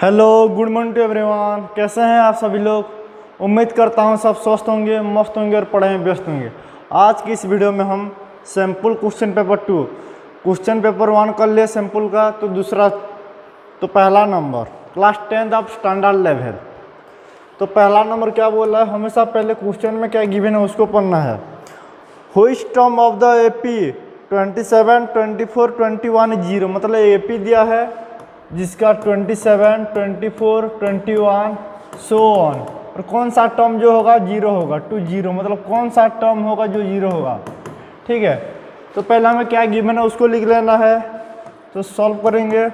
Hello, good morning to everyone. कैसे हैं आप सभी लोग। उम्मीद करता हूं सब स्वस्थ होंगे, मस्त होंगे और पढ़ाई में व्यस्त होंगे। आज की इस वीडियो में हम sample question paper 2 question paper 1 कर लिए सैम्पल का, तो पहला number class 10th of standard level. तो पहला नंबर क्या बोला है, हमेशा पहले क्वेश्चन में क्या गिवन है उसको पढ़ना है। Which term of the AP 27, 24, 21 0, मतलब एपी दिया है जिसका 27, 24, 21 सो ऑन, और कौन सा टर्म जो होगा जीरो होगा, 20, मतलब कौन सा टर्म होगा जो जीरो होगा। ठीक है, तो पहला हमें क्या गिवन है उसको लिख लेना है, तो सॉल्व करेंगे।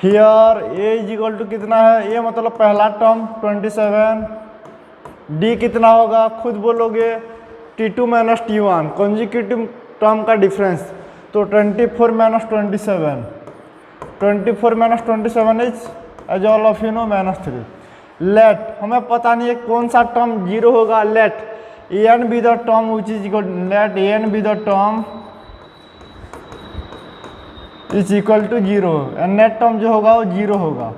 Here a is equal to कितना है, ए मतलब पहला टर्म 27, डी कितना होगा खुद बोलोगे, T2 minus T1 consecutive term का डिफरेंस, तो 24 minus 27, 24 minus 27 is as all of you know -3। Let हमें पता नहीं है कौन सा टर्म जीरो होगा, let n be the term which is equal, let n be the term is equal to 0, nth term जो होगा वो जीरो होगा।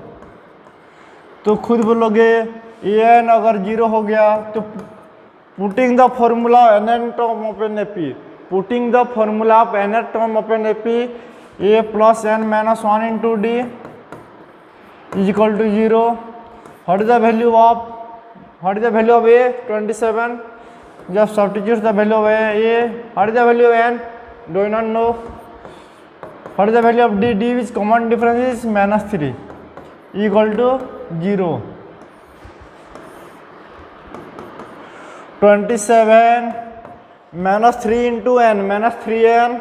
तो खुद बोलोगे एन अगर जीरो हो गया तो putting the formula n term of n AP, putting the formula of n term of n AP a plus n minus 1 into d is equal to 0. What is the value of a 27? Just substitute the value of a. What is the value of n? Do not know. What is the value of d? D which common difference is -3 equal to 0. 27 minus 3 into n, minus 3n,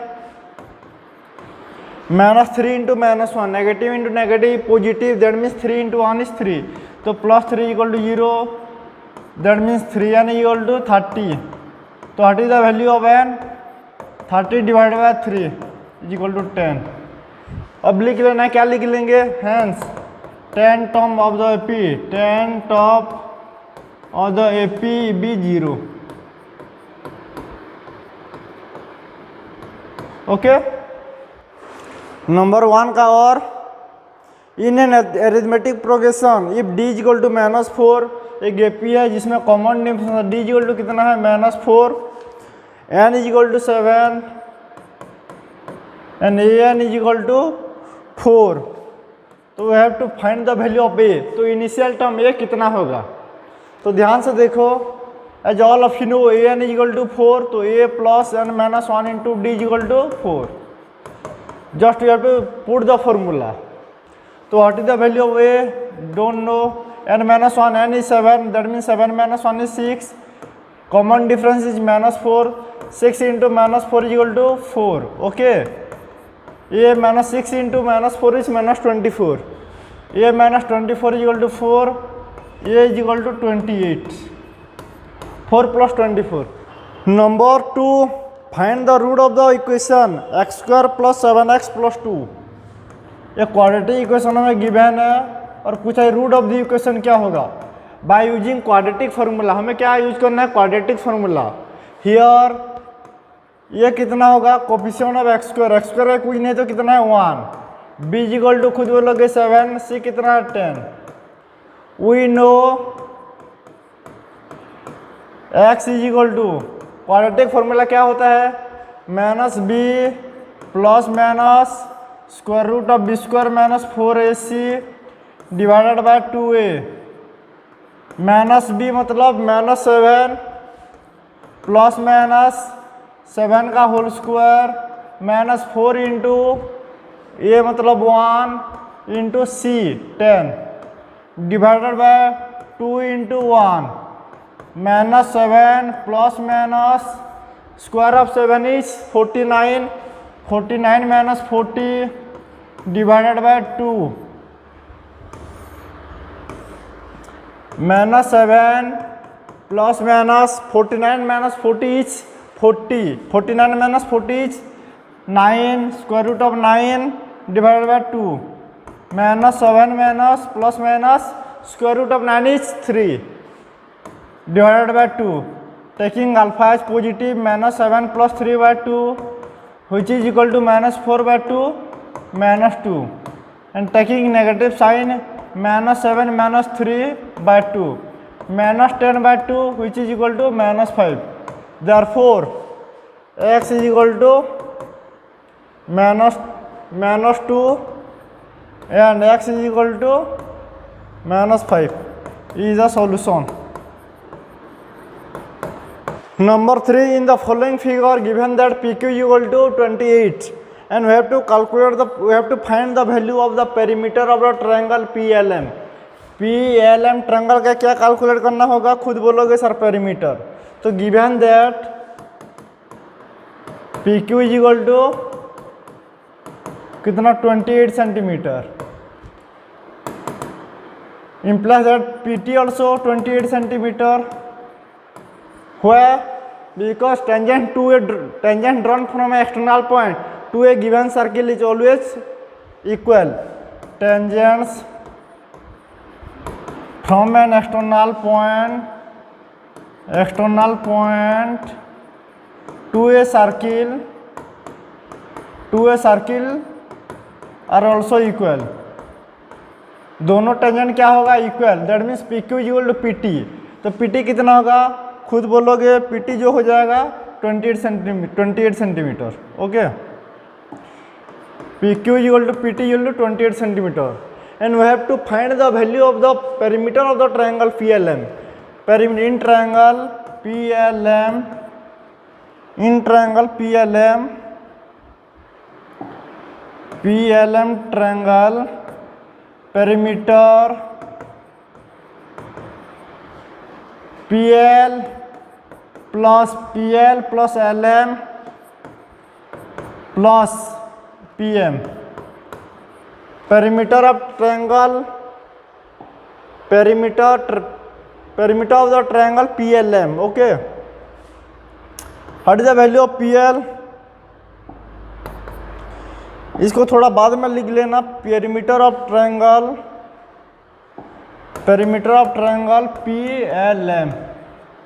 -3 into -1, negative into negative positive, that means 3 into 1 is 3, तो +3 equal to 0, that means 3n equal to 30। तो what is the value of n, 30 divided by 3 is equal to 10। अब लिख लेना है, क्या लिख लेंगे, hence 10 term of the AP, 10 term of the AP be 0। Okay, number 1 का, और in an arithmetic progression if d is equal to -4, एक एपी है जिसमें common difference d is equal to कितना है -4, n is equal to 7 and a n is equal to 4, तो we have to find the value of a. तो initial term ए कितना होगा, तो ध्यान से देखो, as all of you know a n is equal to 4, तो a plus n minus 1 into d is equal to 4। Just you have to put the formula. So what is the value of a? Don't know. N minus 1, n is 7. That means 7 minus 1 is 6. Common difference is -4. 6 into -4 is equal to 4. Okay. A minus 6 into -4 is -24. A minus 24 is equal to 4. A is equal to 28. 4 plus 24. Number 2. Find the root of the equation x² + 7x + 2। ये quadratic equation में given है और पूछा है root of the equation क्या होगा। By using quadratic formula, हमें क्या यूज करना है, क्वाड्रेटिक फार्मूला। हियर ये कितना होगा, कोफिशिएंट ऑफ x² है कुछ नहीं तो कितना है 1, b इज इक्वल टू खुद बोलोगे 7, c कितना है 10। We know x is equal to, quadratic formula क्या होता है, -b plus minus square root of b² - 4ac divided by 2a, -b मतलब -7 प्लस माइनस 7 का होल स्क्वायर -4 इंटू a मतलब 1 into c 10 divided by 2 into 1, -7 plus minus square of 7 is 49, 49 minus 40 divided by 2, -7 plus minus 49 minus 40 is 40, 49 minus 40 is 9, square root of 9 divided by 2, -7 minus plus minus square root of 9 is 3 divided by 2, taking alpha as positive, -7 plus 3 by 2 which is equal to -4 by 2 -2, and taking negative sign, -7 -3/2 -10/2 which is equal to -5. Therefore x is equal to -2 and x is equal to -5 is the solution. Number 3, in the following figure given that PQ is equal to 28 and we have to find the value of the perimeter of the triangle PLM. PLM triangle का क्या calculate करना होगा, खुद बोलोगे sir perimeter. तो given that PQ is equal to कितना 28 centimetre, implies that PT also 28 centimeter. Where? Because tangent drawn from an external point to a given circle is always equal. Tangents from an external point to a circle are also equal. दोनों tangent क्या होगा, equal. That means P Q equal to P T. तो P T कितना होगा, खुद बोलोगे. P T जो हो जाएगा 28 centimetre. Okay, P Q equal to P T equal to 28 centimetre. And we have to find the value of the perimeter of the triangle PLM. In triangle PLM triangle perimeter PL plus LM plus PM. Perimeter of triangle, perimeter of the triangle PLM. Okay, what is the value of PL? इसको थोड़ा बाद में लिख लेना. Perimeter of triangle PLM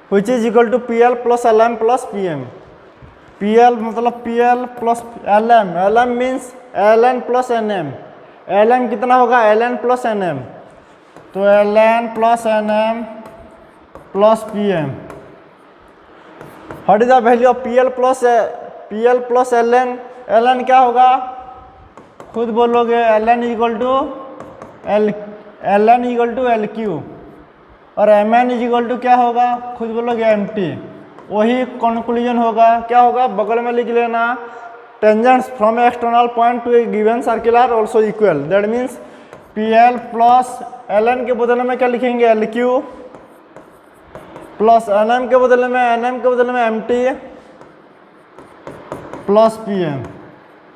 which is equal to PL plus LM plus PM. PL मतलब PL plus LM means LN plus NM. LM कितना होगा, LN plus NM. तो LN plus NM plus PM. what is the value of PL plus LN? LN क्या होगा, खुद बोलोगे. LN equal to LQ और MN equal to क्या होगा, खुद बोलोगे MT. वही कंक्लूजन होगा. क्या होगा, बगल में लिख लेना. Tangents from external point to a given circle are also equal. That means PL plus LN के बदले में क्या लिखेंगे, LQ प्लस NM के बदले में MT प्लस PM.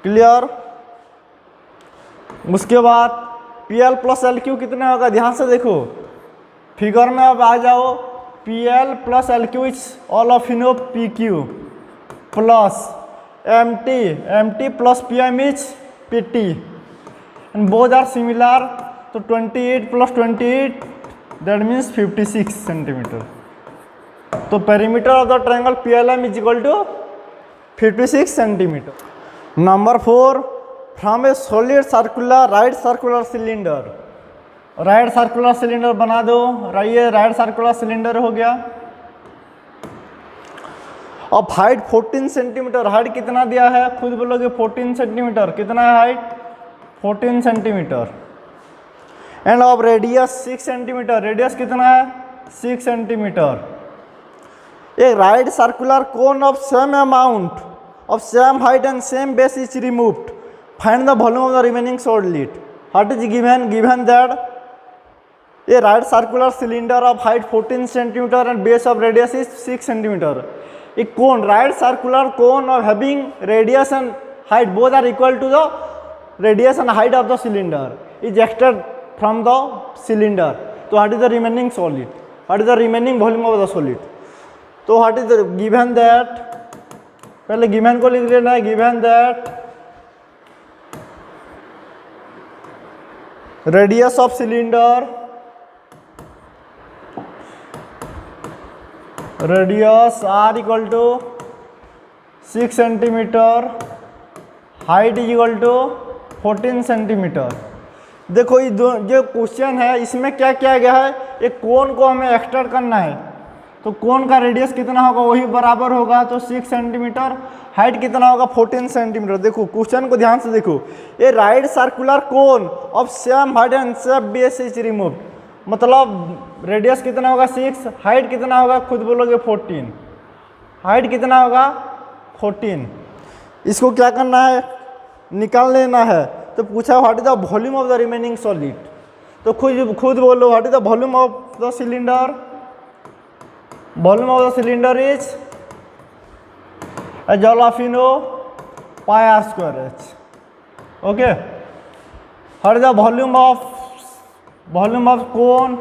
क्लियर. उसके बाद PL प्लस LQ कितना होगा, ध्यान से देखो फिगर में. अब आ जाओ. PL plus LQ is all of you know PQ plus MT plus PM is PT and both are similar. तो 28 प्लस 28 दैट मीन्स 56 सेंटीमीटर. तो perimeter of the triangle PLM is equal to 56 centimetre. Number 4, from a solid circular right circular cylinder बना दो. ये right circular cylinder हो गया. अब height 14 centimetre. Height कितना दिया है, खुद बोलोगे 14 सेंटीमीटर. कितना है हाइट, 14 सेंटीमीटर. एंड अब रेडियस 6 सेंटीमीटर. रेडियस कितना है, 6 centimetre. A right circular cone of same amount of same height and same base is removed. Find the volume of the remaining solid. What is given that a right circular cylinder of height 14 cm and base of radius is 6 cm. A cone, right circular cone of having radius and height both are equal to the radius and height of the cylinder is extracted from the cylinder. So what is the remaining solid? What is the remaining volume of the solid? So what is the given that, पहले given को लिख लेना है. given that radius of cylinder r equal to 6 cm, height is equal to 14 cm. देखो ये जो question है इसमें क्या किया गया है, एक कोन को हमें एक्सट्रैक्ट करना है, तो कोन का रेडियस कितना होगा वही बराबर होगा, तो 6 सेंटीमीटर, हाइट कितना होगा 14 सेंटीमीटर। देखो क्वेश्चन को ध्यान से देखो, a right circular cone of same height and same base is removed, मतलब रेडियस कितना होगा 6, हाइट कितना होगा खुद बोलोगे 14, हाइट कितना होगा 14। इसको क्या करना है, निकाल लेना है। तो पूछा what is the volume of the remaining solid, तो खुद बोलो what is the volume of the cylinder, volume of the cylinder is as all of you know pi r square h. Okay, what is the volume of cone,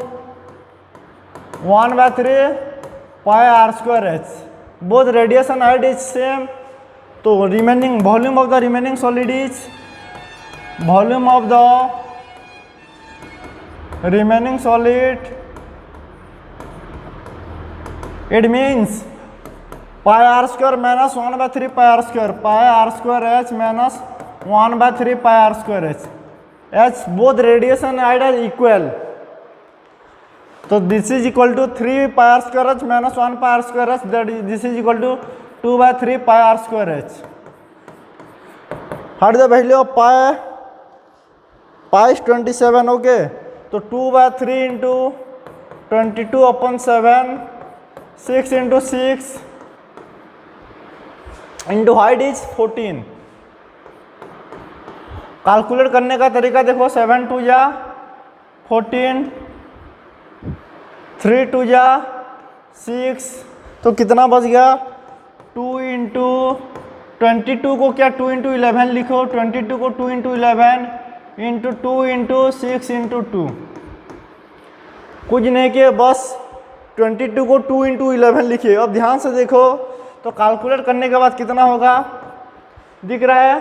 1/3 pi r square h, both radius and height is same, तो remaining volume of the remaining solid is volume of the remaining solid, it means pi r square minus 1/3 pi r square, pi r square h minus 1/3 pi r square h, h both radius and height are equal, तो this is equal to 3 pi r square h minus 1 pi r square h, that is this is equal to 2/3 pi r square h. What is the value of pi? Pi is 27. Okay, तो 2/3 into 22/7, 6 into 6 into height is 14. Calculate करने का तरीका देखो, 7 2 जा 14, 3 2 जा 6, तो कितना बच गया 2 इंटू 22 को क्या 2 इंटू 11 लिखो, 22 को 2 इंटू 11 इंटू 2 इंटू 6 इंटू 2, कुछ नहीं किए बस 22 को 2 इंटू 11 लिखिए। अब ध्यान से देखो तो कैलकुलेट करने के बाद कितना होगा दिख रहा है,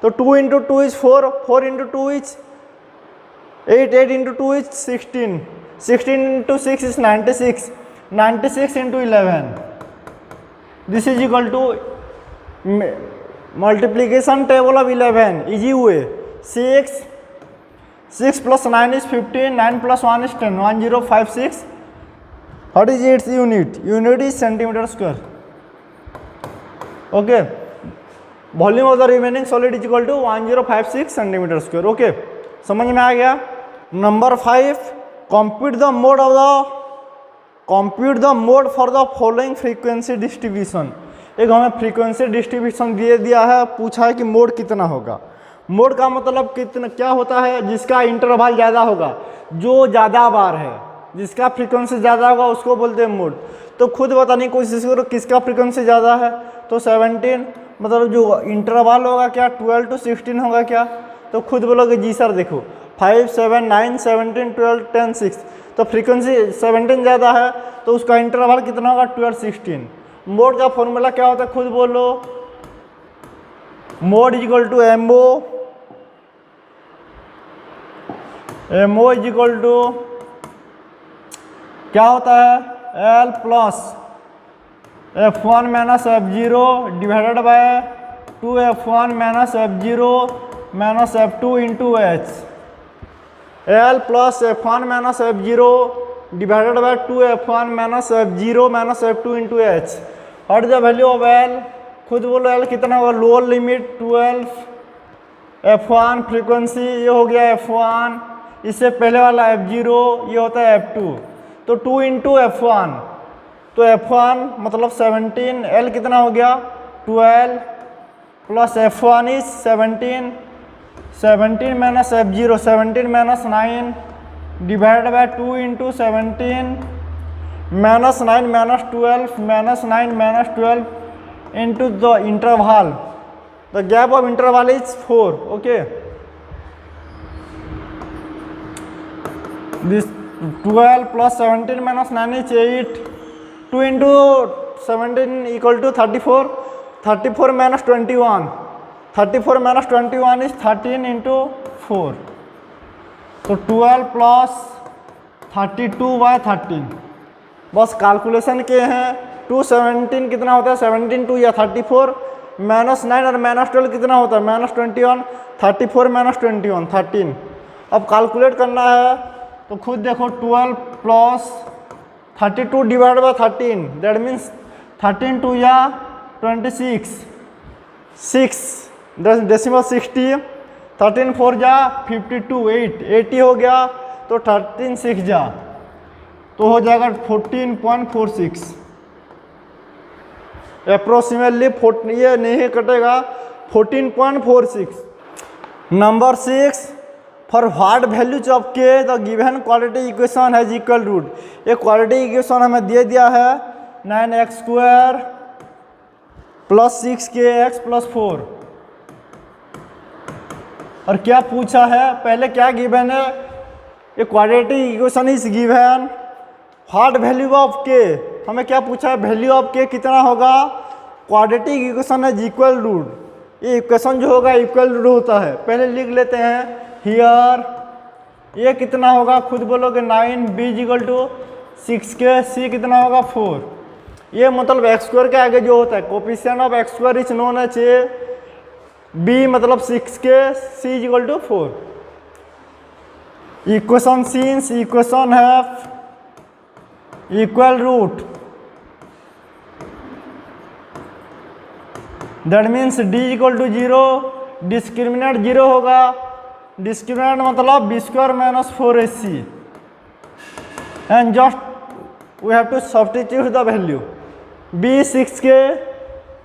तो 2 into 2 is 4, 4 into 2 is 8, 8 into 2 is 16, 16 into 6 is 96, 96 into 11, this is equal to multiplication table of 11 easy हुए 6 plus 9 is 15, 9 plus 1 is 10, 1056. What is its unit? Unit is centimeter square. Okay, volume of the remaining solid is equal to 1056 centimeter square. Okay, समझ में आ गया। Number 5, compute the mode for the following frequency distribution। एक हमें frequency distribution दिया है, पूछा है कि मोड कितना होगा। मोड का मतलब कितना क्या होता है, जिसका इंटरवल ज़्यादा होगा, जो ज़्यादा बार है, जिसका फ्रीक्वेंसी ज़्यादा होगा उसको बोलते हैं मोड। तो खुद बताने की कोशिश करो किसका फ्रीक्वेंसी ज़्यादा है, तो 17, मतलब जो इंटरवल होगा क्या 12 to 16 होगा क्या, तो खुद बोलोगे जी सर देखो 5 7 9 17 12 10 6, तो फ्रीक्वेंसी 17 ज़्यादा है तो उसका इंटरवल कितना होगा 12 16। मोड का फॉर्मूला क्या होता है खुद बोलो, mode is equal to MO is equal to क्या होता है L plus F1 minus F0 divided by 2F1 minus F0 minus F2 into H, L plus F1 minus F0 divided by 2F1 minus F0 minus F2 into H। What is the value of L, खुद बोलो L कितना होगा, lower limit 12, F1 frequency ये हो गया F1, इससे पहले वाला F0 ये होता है F2, तो 2 इंटू F1, तो F1 मतलब 17, L कितना हो गया 12 plus F1 is 17, 17 minus F0 17 minus 9 divide by 2 into 17 minus 9 minus 12 minus 9 minus 12 into the interval, the gap of interval is 4। Okay, this 12 plus 17 minus 9 is 8, 2 into 17 equal to 34, 34 minus 21, 34 minus 21 is 13 into 4, तो 12 plus 32 by 13, बस calculation के हैं 217 कितना होता है 17 2 या 34 minus 9 और minus 12 कितना होता है माइनस 21, 34 माइनस 21 13, अब कैलकुलेट करना है तो खुद देखो 12 plus 32 divide by 13, that means 13 2 या 26, 6 डेसिमल 60, 13 4 जा 52, 8 80 हो गया, तो 13 6 जा तो हो जाएगा 14.46 अप्रोक्सीमेटली। ये नहीं कटेगा, 14.46। नंबर 6, for what values of k the given quadratic equation has equal root. ये क्वाड्रेटिक इक्वेशन हमें दे दिया है 9x² प्लस 6kx प्लस 4, और क्या पूछा है, पहले क्या गिवन है, ये quadratic equation is given what value of के, हमें क्या पूछा है, वैल्यू ऑफ के कितना होगा, क्वाड्रेटिक इक्वेशन है इक्वल रूट, ये इक्वेशन जो होगा इक्वल रूट होता है। पहले लिख लेते हैं हियर, ये कितना होगा, खुद बोलोगे 9, b equal to 6k, c कितना होगा 4, ये मतलब x² के आगे जो होता है coefficient of x² is known as a, b मतलब 6k, c इक्वल टू 4। इक्वेशन सिंस इक्वेशन है equal root, that means d equal to 0, discriminant 0 होगा, डिस्क्रिमिनेंट मतलब b² minus 4ac, and just we have to substitute the value, b 6k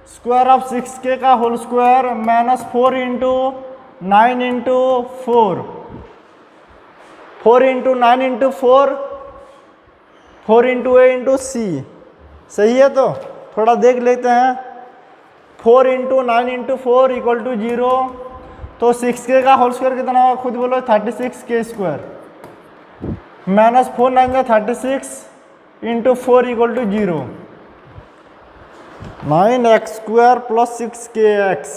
square of 6k का whole square minus 4 into 9 into 4, 4 into 9 into 4 into a into c, सही है। तो थोड़ा देख लेते हैं, 4 इंटू 9 इंटू 4 इक्वल टू 0, तो 6k का होल स्क्वायर कितना होगा, खुद बोलो 36k square, minus 4 9 36 into 4 equal to 0, 9x² plus 6kx,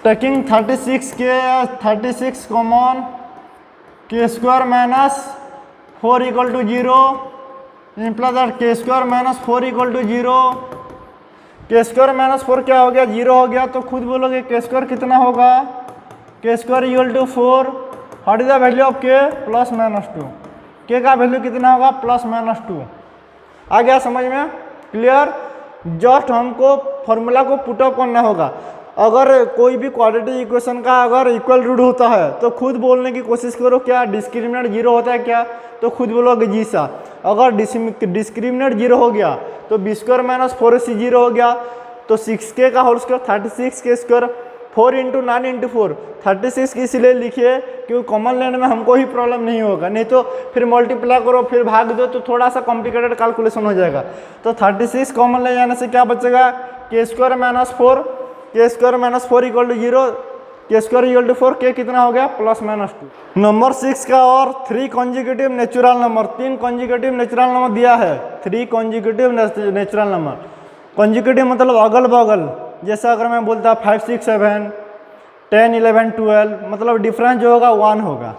taking 36 common, k² minus 4 equal to 0, imply that k² minus 4 equal to 0, k² minus 4 क्या हो गया, 0 हो गया, तो खुद बोलोगे k² कितना होगा, k² equal to 4, what is the value of k, plus minus 2, k का वैल्यू कितना होगा, प्लस माइनस 2। आ गया समझ में, क्लियर। जस्ट हमको फॉर्मूला को पुट अप करना होगा, अगर कोई भी क्वाड्रेटिक इक्वेशन का अगर इक्वल रूट होता है तो खुद बोलने की कोशिश करो, क्या डिस्क्रिमिनेंट 0 होता है क्या, तो खुद बोलोगे जी सा, अगर डिस्क्रिमिनेंट 0 हो गया तो b² माइनस 4ac 0 हो गया, तो 6k का whole square 36k square, 4 into 9 into 4 36 की इसलिए लिखिए क्योंकि कॉमन लेने में हमको ही प्रॉब्लम नहीं होगा, नहीं तो फिर मल्टीप्लाई करो फिर भाग दो तो थोड़ा सा कॉम्प्लिकेटेड कैलकुलेशन हो जाएगा। तो 36 कॉमन ले जाने से क्या बचेगा, k² minus 4, k² minus 4 equal to 0, k² equal to 4, k कितना हो गया, प्लस माइनस 2। नंबर 6 का और 3 consecutive natural number, 3 consecutive natural number दिया है, 3 कॉन्जिक्यूटिव नेचुरल नंबर, कॉन्जिक्यूटिव मतलब अगल बगल, जैसा अगर मैं बोलता 5 6 7 10 11 12 मतलब डिफरेंस जो होगा 1 होगा।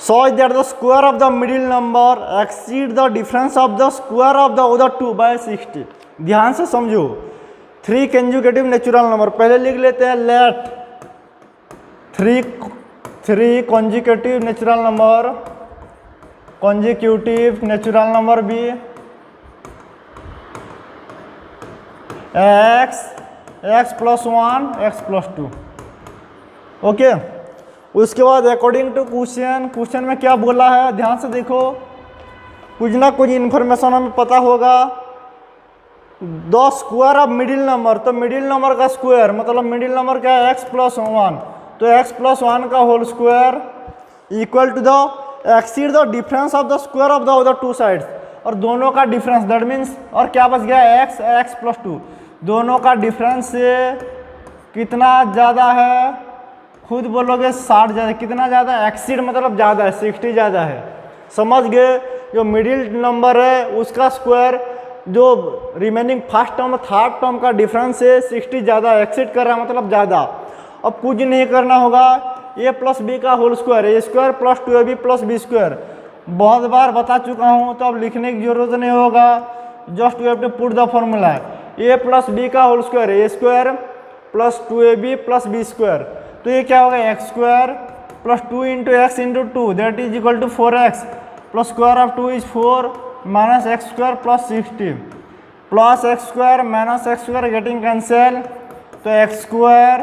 So is that the square of the middle number exceed the difference of the square of the other 2 by 60। ध्यान से समझो, 3 कॉन्जिक्यूटिव नेचुरल नंबर, पहले लिख लेते हैं लेट 3 कॉन्जिक्यूटिव नेचुरल नंबर भी x plus 1 x plus 2, okay. उसके बाद अकॉर्डिंग टू क्वेश्चन में क्या बोला है, ध्यान से देखो, कुछ ना कुछ इन्फॉर्मेशन हमें पता होगा। The square of middle number, तो मिडिल नंबर का स्क्वायर मतलब मिडिल नंबर क्या है, x प्लस 1, तो x प्लस 1 का whole square equal to the exceed the difference of the square of the other 2 sides, और दोनों का डिफरेंस दैट मीन्स, और क्या बच गया x प्लस 2, दोनों का डिफरेंस से कितना ज़्यादा है, खुद बोलोगे 60 ज़्यादा, कितना ज़्यादा, एक्सीड मतलब ज़्यादा है, 60 ज़्यादा है, समझ गए। जो मिडिल नंबर है उसका स्क्वायर जो remaining first term third term का डिफरेंस से 60 ज़्यादा एक्सीड कर रहा है मतलब ज़्यादा। अब कुछ नहीं करना होगा, a प्लस बी का whole square, a square plus 2ab plus b square, बहुत बार बता चुका हूँ तो अब लिखने की जरूरत नहीं होगा, just you have to put the formula, a plus b का whole square, a square plus 2ab plus b square, तो ये क्या होगा x square plus 2 into x into 2 that is equal to 4x plus square of 2 is 4 minus x square plus 60 plus x square minus x square getting cancel, तो x square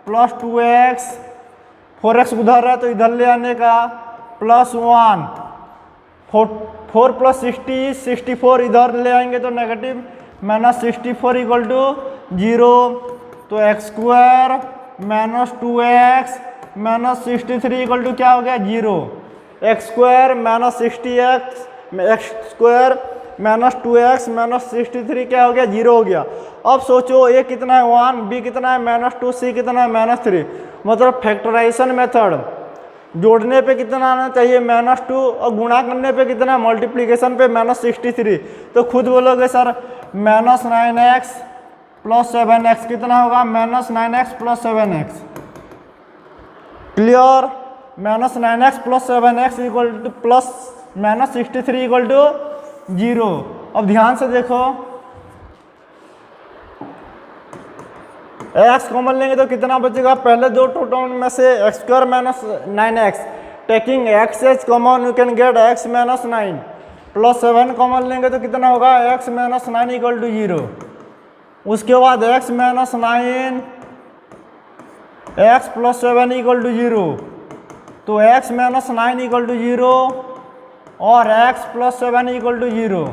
plus 2x 4x उधर है तो इधर ले आने का plus 1 4 plus 60 64 इधर ले आएंगे तो नेगेटिव माइनस 64 इक्वल टू 0, तो x square minus 2x minus 63 equal to क्या हो गया 0, x square minus 60x x square minus 2x minus 63 क्या हो गया 0 हो गया। अब सोचो ए कितना है 1, बी कितना है माइनस 2, सी कितना है माइनस 3, मतलब फैक्टराइजेशन मेथड जोड़ने पे कितना आना चाहिए माइनस 2 और गुणा करने पे कितना मल्टीप्लिकेशन पे माइनस 63, तो खुद बोलोगे sir minus 9x plus 7x कितना होगा minus 9x plus 7x, clear, minus 9x plus 7x equal to plus minus 63 equal to 0। अब ध्यान से देखो x कॉमन लेंगे तो कितना बचेगा, पहले दो टर्म में से x square minus 9x taking x H common you can get x minus 9 plus 7 common लेंगे तो कितना होगा x माइनस 9 इक्वल टू 0, उसके बाद x minus 9 x plus 7 equal to 0, तो x माइनस 9 इक्वल टू 0 और x प्लस 7 इक्वल टू 0,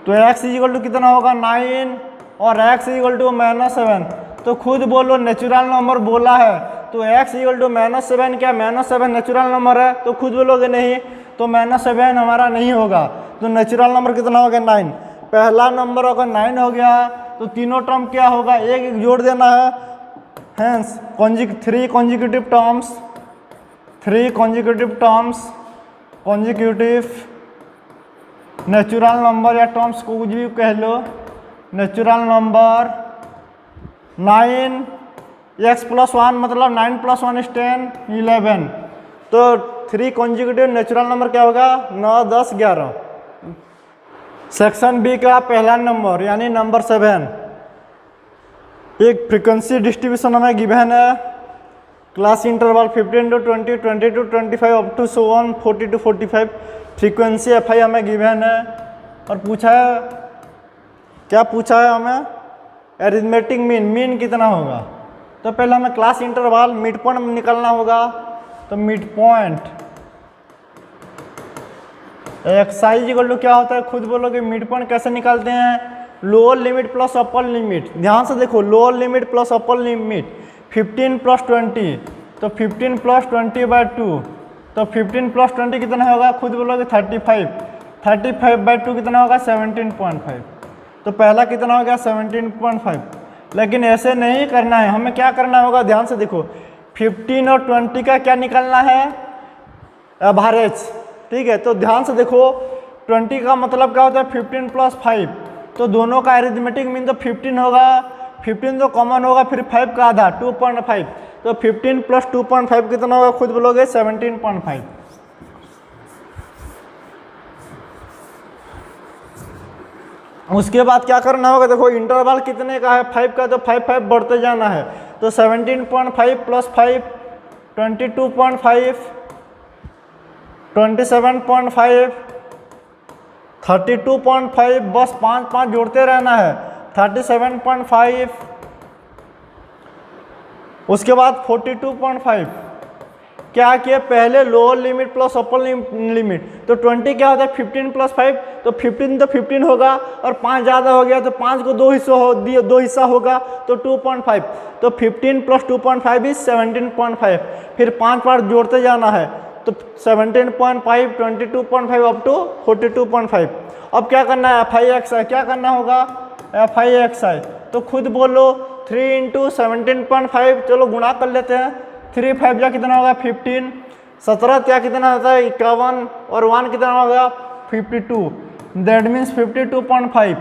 तो x equal to कितना होगा 9 और x इक्वल टू माइनस 7, तो खुद बोलो नेचुरल नंबर बोला है तो x इक्वल टू माइनस 7 क्या माइनस 7 नेचुरल नंबर है, तो खुद बोलोगे नहीं, तो माइनस 7 हमारा नहीं होगा, तो नेचुरल नंबर कितना हो गया 9, पहला नंबर अगर 9 हो गया तो तीनों टर्म क्या होगा एक एक जोड़ देना है, hence 3 consecutive terms consecutive natural number या टर्म्स को कुछ भी कह लो, नेचुरल नंबर 9 x प्लस 1 मतलब 9 प्लस 1 इज 10 11, तो 3 कॉन्जिक्यूटिव नेचुरल नंबर क्या होगा 9 10 11। सेक्शन बी का पहला नंबर यानी नंबर 7, एक फ्रीक्वेंसी डिस्ट्रीब्यूशन हमें गिवन है, class interval 15 to 20 20 to 25 up to so on 40 to 45, frequency f i हमें गिवन है और पूछा है, क्या पूछा है हमें एरिथमेटिक मीन कितना होगा, तो पहले हमें क्लास इंटरवल मिड पॉइंट निकालना होगा, तो मिड पॉइंट एक्साइज इक्वल टू क्या होता है, खुद बोलोगे मिड पॉइंट कैसे निकालते हैं, lower limit plus upper limit, ध्यान से देखो lower limit plus upper limit 15 plus 20, तो 15 प्लस 20 बाई 2, तो 15 प्लस 20 कितना होगा खुद बोलोगे 35 बाई 2 कितना होगा 17.5, तो पहला कितना हो गया 17.5, लेकिन ऐसे नहीं करना है, हमें क्या करना होगा ध्यान से देखो 15 और 20 का क्या निकालना है एवरेज, ठीक है, तो ध्यान से देखो 20 का मतलब क्या होता है 15 प्लस 5, तो दोनों का अरिथमेटिक मीन तो 15 होगा, 15 तो कॉमन होगा फिर 5 का आधा 2.5, तो 15 प्लस 2.5 कितना होगा खुद बोलोगे 17.5। उसके बाद क्या करना होगा देखो इंटरवल कितने का है 5 का, तो 5 बढ़ते जाना है, तो 17.5 प्लस 5 22.5 27.5 32.5, बस 5 जोड़ते रहना है 37.5, उसके बाद 42.5, क्या किया पहले lower limit plus upper limit, तो 20 क्या होता है 15 प्लस 5, तो 15 तो 15 होगा और 5 ज़्यादा हो गया तो 5 को दो हिस्सा होगा तो 2.5, तो 15 प्लस 2.5 इज 17.5, फिर 5 बार जोड़ते जाना है, तो 17.5 22.5 अप टू 42.5। अब क्या करना है FIXI, क्या करना होगा FIXI, तो खुद बोलो 3 इंटू 17.5, चलो गुणा कर लेते हैं, 3 5 जा कितना होगा 15, 17 क्या कितना होता है 51 और 1 कितना होगा 52, दैट मीन्स 52.5।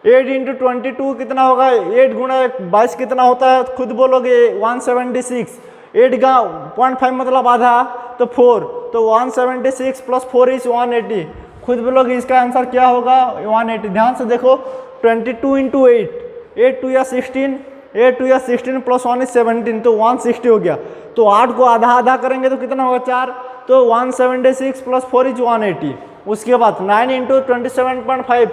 8 इंटू 22 कितना होगा, 8 गुणा 22 कितना होता है खुद बोलोगे 176, 8 का 0.5 मतलब आधा तो 4, तो 176 प्लस 4 इज 180, खुद बोलोगे इसका आंसर क्या होगा 180। ध्यान से देखो 22 इंटू 8 2 या 16, 8 2 या 16 प्लस 1 इज 17, तो 160 हो गया। तो 8 को आधा आधा करेंगे तो कितना होगा 4, तो 176 प्लस 4 इज 180। उसके बाद 9 इंटू 27.5,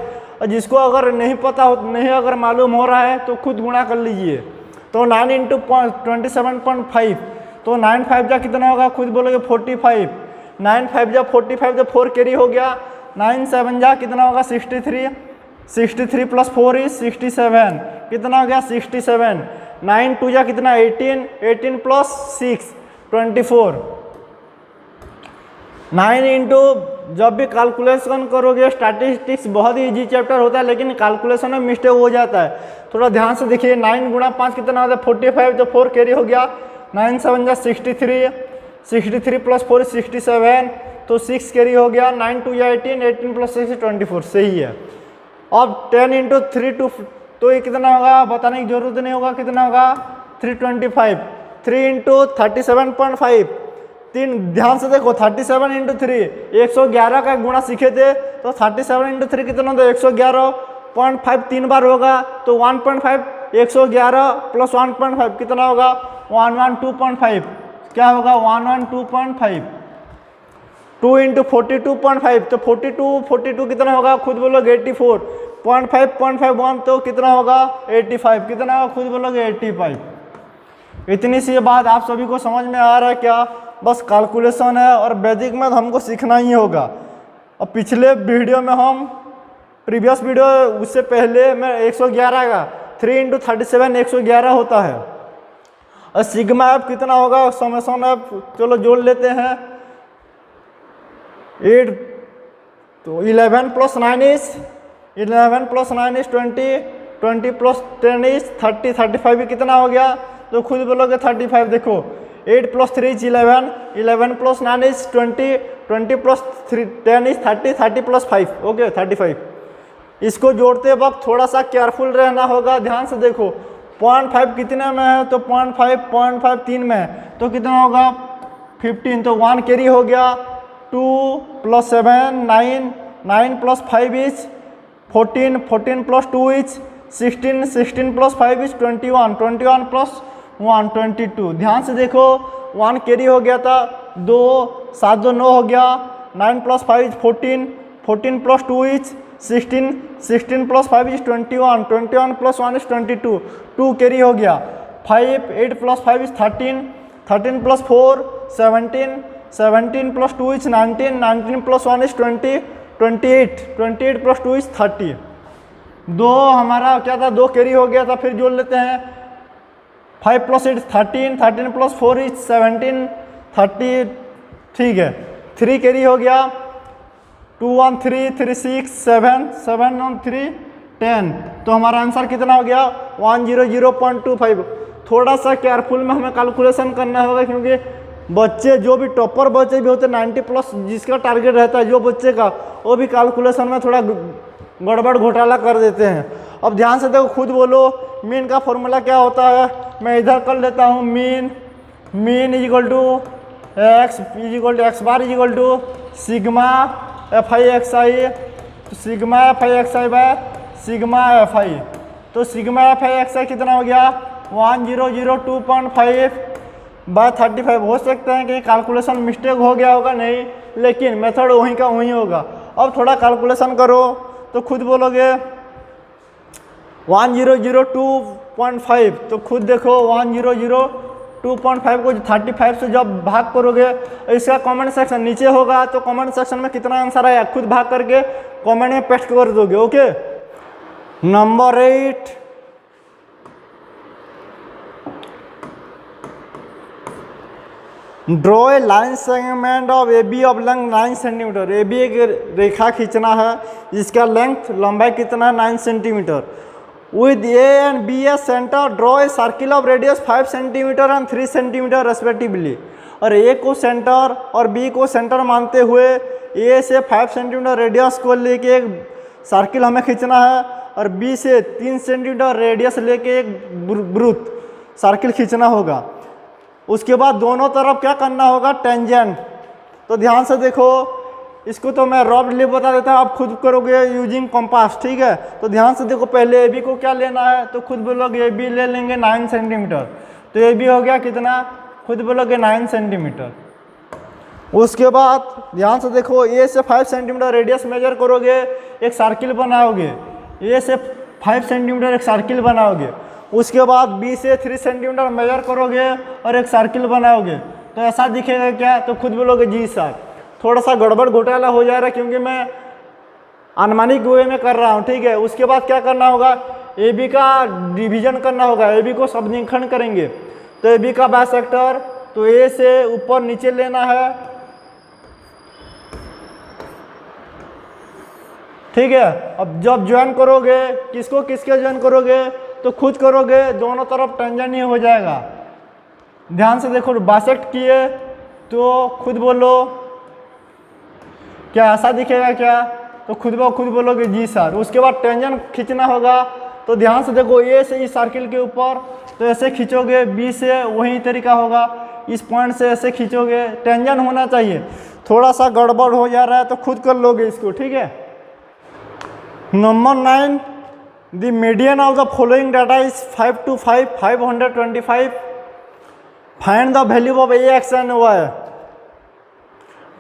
जिसको अगर नहीं पता हो, नहीं अगर मालूम हो रहा है तो खुद गुणा कर लीजिए। तो 9 इंटू 27.5, तो 9 5 जा कितना होगा, खुद बोलोगे 45, 9 5 जा 45, तो 4 कैरी हो गया, 9 7 जा कितना होगा 63, 63 प्लस 4 इज 67, कितना हो गया 67, 9 2 जा कितना 18, 18 प्लस 6 24, 9 इंटू, जब भी कैलकुलेशन करोगे, स्टैटिस्टिक्स बहुत ही इजी चैप्टर होता है लेकिन कैलकुलेशन में मिस्टेक हो जाता है, थोड़ा ध्यान से देखिए। 9 गुणा 5 कितना होता है 45, तो 4 कैरी हो गया, 9 7 जा 63, 63 प्लस 4 67, तो 6 कैरी हो गया, 9 2 या 18, 18 प्लस 6 24, सही है। अब 10 इंटू 3 2, तो ये कितना होगा बताने की जरूरत नहीं होगा, कितना होगा 325, 3 इंटू 37.5, ध्यान से देखो 37 इंटू 3, 111 का गुणा सीखे थे, तो 37 इंटू 3 कितना होता है 111.5, 3 बार होगा, तो 1.5, 111 प्लस 1.5 कितना होगा 112.5, क्या होगा 112.5, 2 इंटू 42.5, तो 42 कितना होगा खुद बोलोगे 84.5.51, तो कितना होगा 85, कितना होगा खुद बोलोगे 85। इतनी सी बात आप सभी को समझ में आ रहा है क्या? बस कैलकुलेशन है और वैदिक मैथ हमको सीखना ही होगा। और पिछले वीडियो में हम प्रीवियस वीडियो उससे पहले मैं 111 का 3 इंटू 37 111 होता है। और सिग्मा एफ कितना होगा, समेशन एफ चलो जोड़ लेते हैं 8, तो 11 प्लस 9 इज 20, 20 प्लस 10 इज 30, 35 भी कितना हो गया, तो खुद बोलोगे 35। देखो 8 plus 3 is 11, 11 plus 9 is 20, 20 plus 10 is 30, 30 plus 5 okay 35। इसको जोड़ते वक्त थोड़ा सा केयरफुल रहना होगा, ध्यान से देखो 0.5 कितने में है, तो 0.5 3 में है, तो कितना होगा 15, तो 1 कैरी हो गया, 2 plus 7 9, 9 plus 5 is 14, 14 plus 2 is 16, 16 plus 5 is 21, 21 plus 1 22। ध्यान से देखो 1 कैरी हो गया था, 2 7 2 9 हो गया, 9 plus 5 is 14, 14 plus 2 is 16, 16 plus 5 is 21, 21 plus 1 is 22, 2 carry हो गया, 5 8 plus 5 is 13, 13 plus 4 17, 17 plus 2 is 19, 19 plus 1 is 20, 28, 28 plus 2 is 30। 2 हमारा क्या था 2 कैरी हो गया था, फिर जोड़ लेते हैं 5 प्लस 8 13, 13 प्लस 4 इज 17, 30 ठीक है, 3 कैरी हो गया, 2 1 3 3 6 7 7 1 3 10, तो हमारा आंसर कितना हो गया 100.25। थोड़ा सा केयरफुल में हमें कैलकुलेशन करना होगा, क्योंकि बच्चे जो भी टॉपर बच्चे भी होते हैं 90 प्लस जिसका टारगेट रहता है जो बच्चे का, वो भी कैलकुलेशन में थोड़ा गड़बड़ घोटाला कर देते हैं। अब ध्यान से देखो खुद बोलो मीन का फॉर्मूला क्या होता है, मैं इधर कर लेता हूँ mean is equal to x is equal to x bar is equal to sigma f i x i, तो sigma f i x i by sigma f i, तो sigma f i x i कितना हो गया 1002.5 bye 35। हो सकता है कि calculation mistake हो गया होगा, नहीं लेकिन मेथड वहीं का वहीं होगा। अब थोड़ा कैलकुलेशन करो तो खुद बोलोगे 1002.5, तो खुद देखो 1002.5 को 35 से जब भाग करोगे, इसका कमेंट सेक्शन नीचे होगा, तो कमेंट सेक्शन में कितना आंसर आया खुद भाग करके कमेंट में पेस्ट कर दोगे okay. Number 8, draw a line segment of A b of length 9 centimetre. A b एक रेखा खींचना है जिसका लेंथ लंबाई कितना है 9 centimetre. With a and b a centre draw a circle of radius 5 centimetre and 3 centimetre respectively. और a को सेंटर और बी को सेंटर मानते हुए ए से 5 सेंटीमीटर रेडियस को लेके एक सर्किल हमें खींचना है, और बी से 3 सेंटीमीटर रेडियस लेके एक वृत्त सर्किल खींचना होगा। उसके बाद दोनों तरफ क्या करना होगा टेंजेंट। तो ध्यान से देखो इसको तो मैं रफली बता देता हूँ, आप खुद करोगे यूजिंग कंपास, ठीक है। तो ध्यान से देखो, पहले ए बी को क्या लेना है, तो खुद बोलोगे ए बी ले लेंगे 9 सेंटीमीटर। तो ए बी हो गया कितना, खुद बोलोगे 9 सेंटीमीटर। उसके बाद ध्यान से देखो, ए से 5 सेंटीमीटर रेडियस मेजर करोगे, एक सर्किल बनाओगे। ए से 5 सेंटीमीटर एक सर्किल बनाओगे। उसके बाद बी से 3 सेंटीमीटर मेजर करोगे और एक सर्किल बनाओगे। तो ऐसा दिखेगा क्या, तो खुद बोलोगे जी सर। थोड़ा सा गड़बड़ घोटाला हो जा रहा है क्योंकि मैं अनुमानिक वे में कर रहा हूँ, ठीक है। उसके बाद क्या करना होगा, ए बी का डिवीजन करना होगा। ए बी को समद्विखंड करेंगे, तो ए बी का बाइसेक्टर, तो ए से ऊपर नीचे लेना है, ठीक है। अब जब ज्वाइन करोगे, किसको किसके ज्वाइन करोगे, तो खुद करोगे, दोनों तरफ टेंजेंट ही हो जाएगा। ध्यान से देखो, बाइसेक्ट किए तो खुद बोलो क्या ऐसा दिखेगा क्या, तो खुद बोलोगे जी सर। उसके बाद टेंजेंट खींचना होगा। तो ध्यान से देखो, ए से इस सर्किल के ऊपर तो ऐसे खींचोगे, बी से वही तरीका होगा, इस पॉइंट से ऐसे खींचोगे, टेंजेंट होना चाहिए। थोड़ा सा गड़बड़ हो जा रहा है तो खुद कर लोगे इसको, ठीक है। Number 9, the median of the following data is 5 to 5, 525। Find the value of a x and y.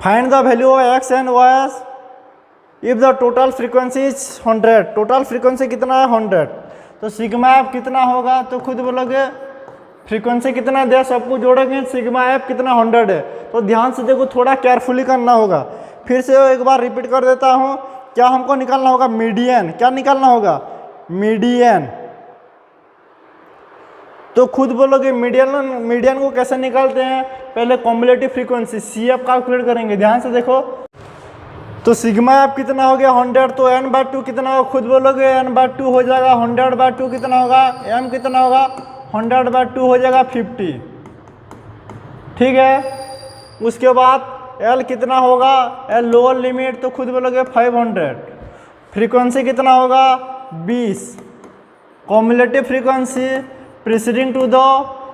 Find the value of x and y if the total frequency is 100। Total frequency कितना है, 100। तो sigma F कितना होगा, तो खुद बोलोगे frequency कितना दे, सबको जोड़ेंगे, सिग्मा एफ कितना 100 है। तो ध्यान से देखो, थोड़ा केयरफुली करना होगा। फिर से एक बार रिपीट कर देता हूँ, क्या हमको निकालना होगा, मीडियन। क्या निकालना होगा, मीडियन। तो खुद बोलोगे मीडियन को कैसे निकालते हैं, पहले cumulative frequency c f calculate करेंगे। ध्यान से देखो, तो सिग्मा एफ कितना हो गया 100, तो n/2 कितना होगा, खुद बोलोगे n/2 हो जाएगा 100/2 कितना होगा, m कितना होगा 100/2 हो जाएगा 50, ठीक है। उसके बाद L कितना होगा, L लोअर लिमिट, तो खुद बोलोगे 500। फ्रीक्वेंसी कितना होगा 20। Cumulative frequency preceding to the,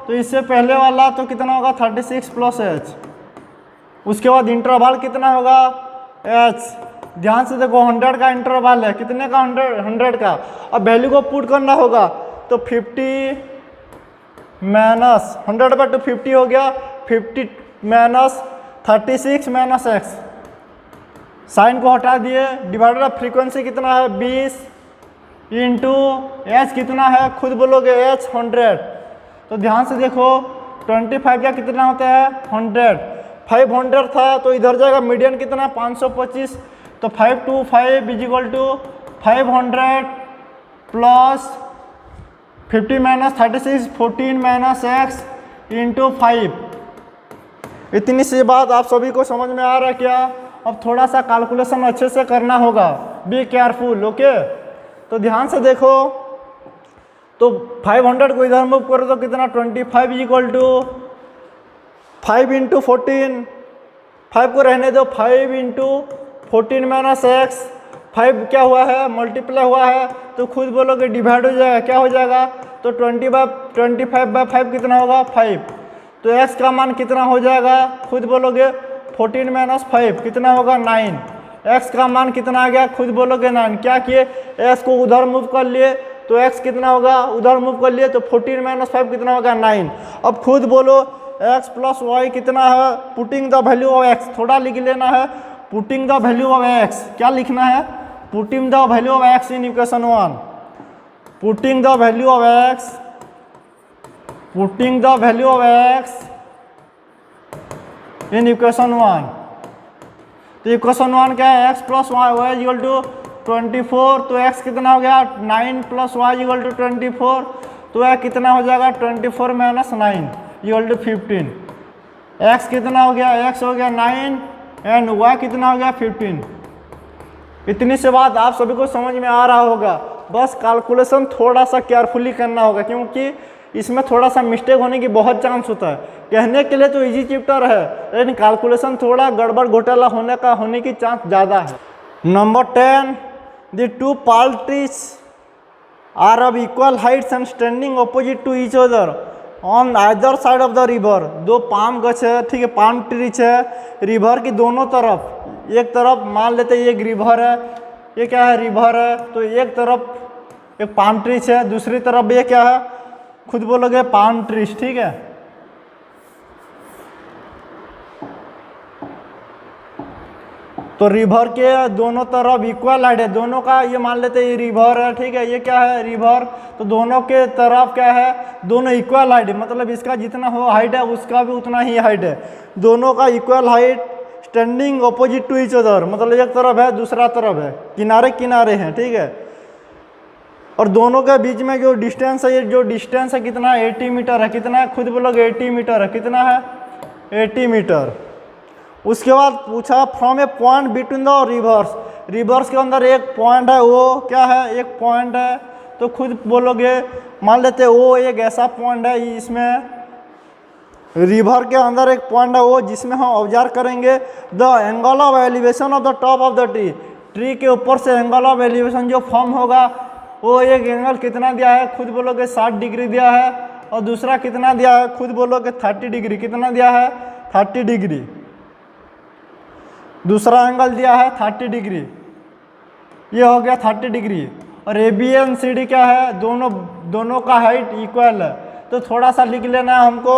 तो इससे पहले वाला तो कितना होगा 36 + h। उसके बाद इंटरवल कितना होगा h। ध्यान से देखो, 100 का इंटरवल है, कितने का 100 का। अब वैल्यू को पुट करना होगा, तो 50 - 100/2 50 हो गया, 50 - 36 - x। साइन को हटा दिए, डिवाइडेड बाय फ्रीक्वेंसी कितना है 20 इंटू एच कितना है, खुद बोलोगे h 100। तो ध्यान से देखो, 25 का कितना होता है 100, 500 था तो इधर जाएगा, मीडियन कितना 525। तो 5 to 5 = 500 प्लस 50 - 36 14 - x इंटू 5। इतनी सी बात आप सभी को समझ में आ रहा है क्या। अब थोड़ा सा कैलकुलेशन अच्छे से करना होगा, बी केयरफुल, ओके। तो ध्यान से देखो, तो 500 को इधर मूव करो तो कितना 25 = 5 × 14, 5 को रहने दो, 5 × 14 - x। 5 क्या हुआ है, मल्टीप्लाई हुआ है, तो खुद बोलोगे डिवाइड हो जाएगा, क्या हो जाएगा, तो 25/5 कितना होगा 5। तो x का मान कितना हो जाएगा, खुद बोलोगे 14 - 5 कितना होगा 9। x का मान कितना आ गया, खुद बोलोगे 9। क्या किए, x को उधर मूव कर लिए तो x कितना होगा, उधर मूव कर लिए तो 14 - 5 कितना होगा 9। अब खुद बोलो x + y कितना है, putting the value of x, थोड़ा लिख लेना है, putting the value of x। क्या लिखना है, putting the value of x in equation 1। Putting the value of x, putting the value of x in equation 1। तो इक्वेशन 1 क्या है, x + y = 24। तो x कितना हो गया 9 + y = 24। तो यह कितना हो जाएगा 24 - 9 = 15। x कितना हो गया, x हो गया 9 एंड y कितना हो गया 15। इतनी से बात आप सभी को समझ में आ रहा होगा। बस कैलकुलेशन थोड़ा सा केयरफुली करना होगा, क्योंकि इसमें थोड़ा सा मिस्टेक होने की बहुत चांस होता है। कहने के लिए तो इजी चैप्टर है, लेकिन कैलकुलेशन थोड़ा गड़बड़ घोटाला होने की चांस ज़्यादा है। Number 10, the 2 palm trees are of equal heights and standing opposite to each other on either side of the river। 2 palm गछ है, ठीक है, पाम ट्रीज है, रिवर की दोनों तरफ एक तरफ मान लेते ये एक रिवर है, ये क्या है रिवर है, तो एक तरफ एक पाम ट्रीज है, दूसरी तरफ ये क्या है, खुद बोलोगे पाम ट्रीज, ठीक है। तो रिवर के दोनों तरफ इक्वल हाइट है, दोनों का ये मान लेते हैं ये रिवर है, ठीक है, ये क्या है रिवर, तो दोनों के तरफ क्या है, दोनों इक्वल हाइट है, मतलब इसका जितना हो हाइट है उसका भी उतना ही हाइट है, दोनों का equal height, standing opposite to each other, मतलब एक तरफ है दूसरा तरफ है, किनारे किनारे हैं, ठीक है। और दोनों के बीच में जो डिस्टेंस है, ये जो डिस्टेंस है कितना है, 80 मीटर है, कितना है खुद बोलोगे 80 मीटर है, कितना है 80 मीटर। उसके बाद पूछा from A point between the reverse, reverse के अंदर एक पॉइंट है, वो क्या है एक पॉइंट है, तो खुद बोलोगे मान लेते वो एक ऐसा पॉइंट है, इसमें रिवर के अंदर एक पॉइंट है वो जिसमें हम ऑब्जर्व करेंगे the angle of elevation of the top of the tree, tree के ऊपर से एंगल ऑफ एलिवेशन जो फॉर्म होगा वो एक एंगल कितना दिया है, खुद बोलोगे 60 डिग्री दिया है, और दूसरा कितना दिया है, खुद बोलोगे 30 डिग्री, कितना दिया है 30 डिग्री, दूसरा एंगल दिया है 30 डिग्री, ये हो गया 30 डिग्री। और a b and c d क्या है, दोनों का हाइट इक्वल है, तो थोड़ा सा लिख लेना है हमको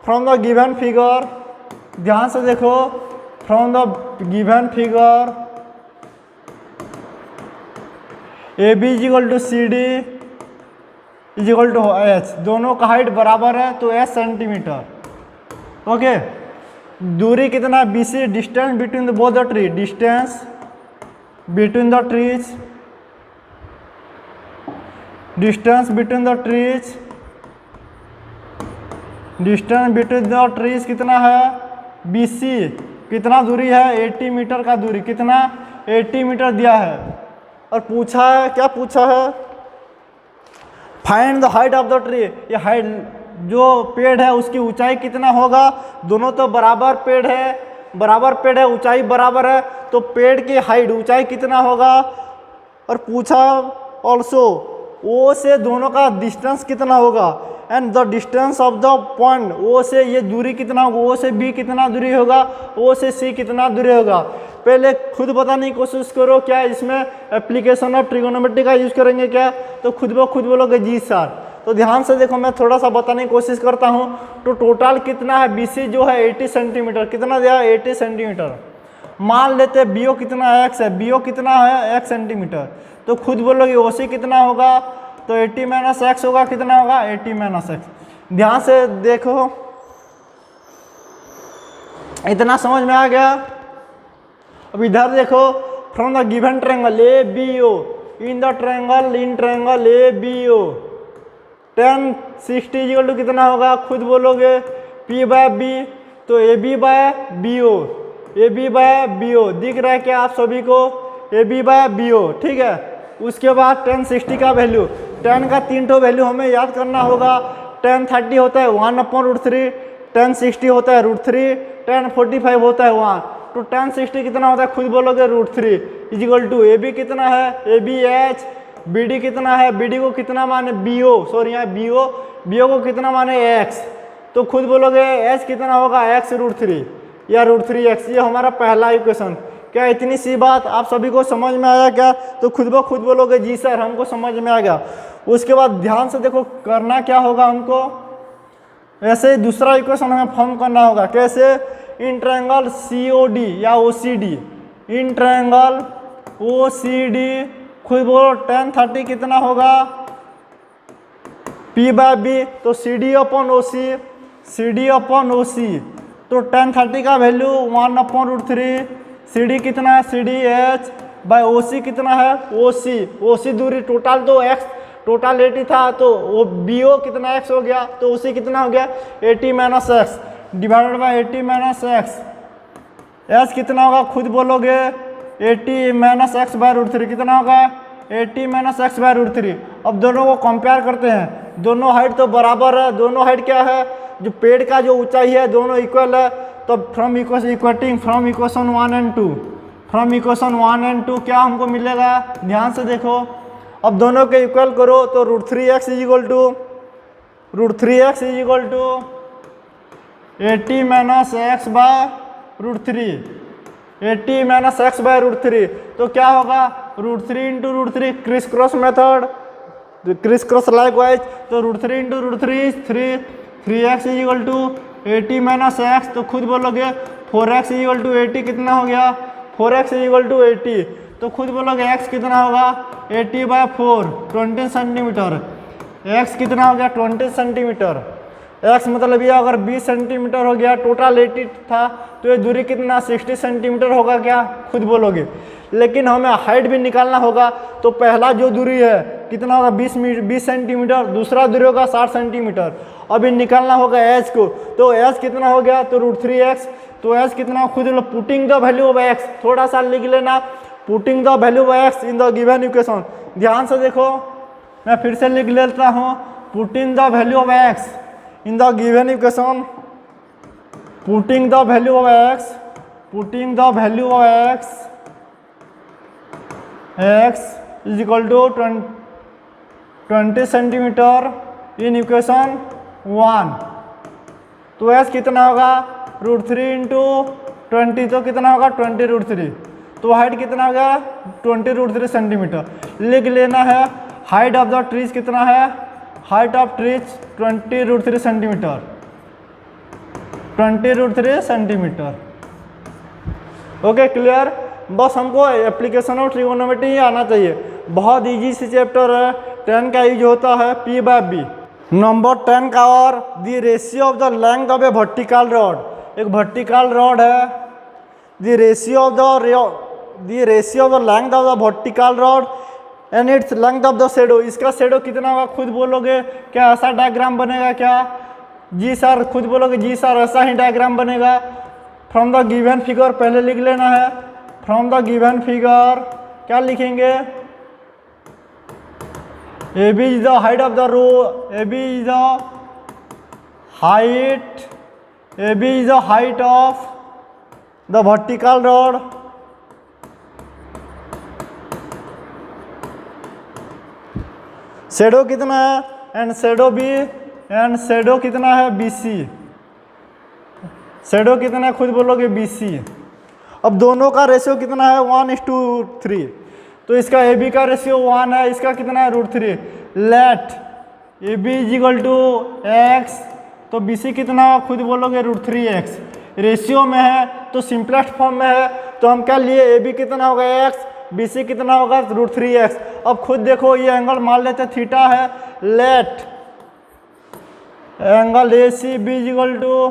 फ्रॉम द गिवन फिगर, ध्यान से देखो, from the given figure a B is equal to c d is equal to h, दोनों का हाइट बराबर है तो एच सेंटीमीटर, ओके। दूरी कितना b c, distance between the both the tree, distance between the trees, distance between the trees, distance between the trees कितना है B C, कितना दूरी है 80 मीटर का दूरी, कितना 80 मीटर दिया है। और पूछा है क्या पूछा है, find the height of the tree, ये हाइट जो पेड़ है उसकी ऊंचाई कितना होगा, दोनों तो बराबर पेड़ है, ऊंचाई बराबर है, तो पेड़ की हाइट ऊंचाई कितना होगा। और पूछा ऑल्सो ओ से दोनों का डिस्टेंस कितना होगा, and the distance of the point o से ये दूरी कितना होगा, ओ से बी कितना दूरी होगा, ओ से सी कितना दूरी होगा। पहले खुद बताने की कोशिश करो, क्या इसमें एप्लीकेशन ऑफ ट्रिगोनोमेट्री का यूज करेंगे क्या, तो खुद बोलोगे जी सर। तो ध्यान से देखो, मैं थोड़ा सा बताने की कोशिश करता हूँ। तो टोटल कितना है, बीसी जो है 80 सेंटीमीटर, कितना दिया है 80 सेंटीमीटर। मान लेते बीओ कितना एक्स है, बीओ कितना है x सेंटीमीटर, तो खुद बोलोगे ओसी कितना होगा, तो 80 माइनस एक्स होगा, कितना होगा 80 माइनस एक्स। ध्यान से देखो, इतना समझ में आ गया। अब इधर देखो, from the given triangle a b o, in the triangle a b o, 10 60 equal to कितना होगा, खुद बोलोगे P बाय बी, तो a b by b o, a b by b o दिख रहा है क्या आप सभी को, a b by b o, ठीक है। उसके बाद 10 60 का वैल्यू, 10 का 3 ठो वैल्यू हमें याद करना होगा। 10 30 होता है 1/√3, 10 60 होता है √3, 10 45 होता है 1, तो 10 60 कितना होता है, खुद बोलोगे √3 is equal to a b कितना है, ए बी एच, बी डी कितना है, बी डी को कितना माने बी ओ, सॉरी यहाँ बी ओ को कितना माने एक्स, तो खुद बोलोगे एच कितना होगा x√3 या √3x। ये हमारा पहला इक्वेशन। क्या इतनी सी बात आप सभी को समझ में आया क्या, तो खुद बोलोगे जी सर हमको समझ में आ गया। उसके बाद ध्यान से देखो, करना क्या होगा हमको, ऐसे दूसरा इक्वेशन हमें फॉर्म करना होगा। कैसे, इन ट्रायंगल COD या OCD, इन ट्रायंगल OCD, खुद बोलो 10 30 कितना होगा P बाय बी, तो CD अपॉन OC, तो 10 30 का वैल्यू 1/√3, CD कितना है, CD H बाय OC कितना है, OC दूरी, टोटल तो x टोटल 80 था, तो वो BO कितना x हो गया, तो OC कितना हो गया 80 minus x divided by 80 minus x, H कितना होगा, खुद बोलोगे 80 माइनस एक्स बाय √3 कितना होगा 80 माइनस एक्स बाय √3। अब दोनों को कंपेयर करते हैं, दोनों हाइट तो बराबर है, दोनों हाइट क्या है, जो पेड़ का जो ऊंचाई है दोनों इक्वल है। तो फ्रॉम इक्वेशन 1 एंड 2 क्या हमको मिलेगा, ध्यान से देखो। अब दोनों के इक्वल करो, तो √3x is equal to 80 minus x by √3, 80 minus x by root 3, तो क्या होगा root 3 into root 3, criss cross method, criss cross likewise, तो root 3 into root 3 3 x is equal to 80 minus x, तो खुद बोलोगे 4x is equal to 80 कितना हो गया 4x इज इक्वल टू 80, तो खुद बोलोगे x कितना होगा 80 बाय 4 20 सेंटीमीटर, x कितना हो गया 20 सेंटीमीटर, x मतलब ये अगर 20 सेंटीमीटर हो गया, टोटल 80 था, तो ये दूरी कितना 60 सेंटीमीटर होगा क्या, खुद बोलोगे। लेकिन हमें हाइट भी निकालना होगा, तो पहला जो दूरी है कितना होगा 20 सेंटीमीटर, दूसरा दूरी होगा 60 सेंटीमीटर। अभी निकालना होगा एच को, तो एच कितना हो गया तो रूट 3x, तो एच कितना खुद लो, putting the value of x, थोड़ा सा लिख लेना, putting the value of x in the given equation. ध्यान से देखो, मैं फिर से लिख लेता हूँ, putting the value of x in the given equation, putting the value of x is equal to 20 centimetre in equation 1, तो s कितना होगा रूट 3 इंटू 20, तो कितना होगा 20 रूट 3, तो हाइट कितना होगा 20 रूट 3 सेंटीमीटर। लिख लेना है हाइट ऑफ द ट्रीज कितना है, height of trees 20 root 3 centimetre, 20 root 3 centimetre. Okay clear, बस हमको एप्लीकेशन ऑफ ट्रिगोनोमेट्री ही आना चाहिए, बहुत इजी सी चैप्टर है, 10 का यूज होता है P बाय B। नंबर 10 का, और the ratio of the length of A vertical rod, एक वर्टिकल रॉड है, the ratio of the length of the vertical rod and its length of the shadow, इसका shadow कितना होगा खुद बोलोगे, क्या ऐसा डायग्राम बनेगा क्या, जी सर खुद बोलोगे जी सर ऐसा ही डायग्राम बनेगा। फ्रॉम द गिवन फिगर पहले लिख लेना है, फ्रॉम द गिवन फिगर क्या लिखेंगे, a B is the height of the rod, a B is the height of the vertical rod, shadow कितना है एंड शेडो कितना है BC, शेडो कितना है खुद बोलोगे BC। अब दोनों का रेशियो कितना है 1:3, तो इसका AB का रेशियो 1 है, इसका कितना है root 3। Let AB is equal to x, तो BC कितना है खुद बोलोगे रूट 3x, रेशियो में है तो सिंपलेस्ट फॉर्म में है, तो हम क्या लिए AB कितना होगा x, BC कितना होगा रूट 3x। अब खुद देखो ये एंगल मान लेते थीटा है, let angle AC B is equal to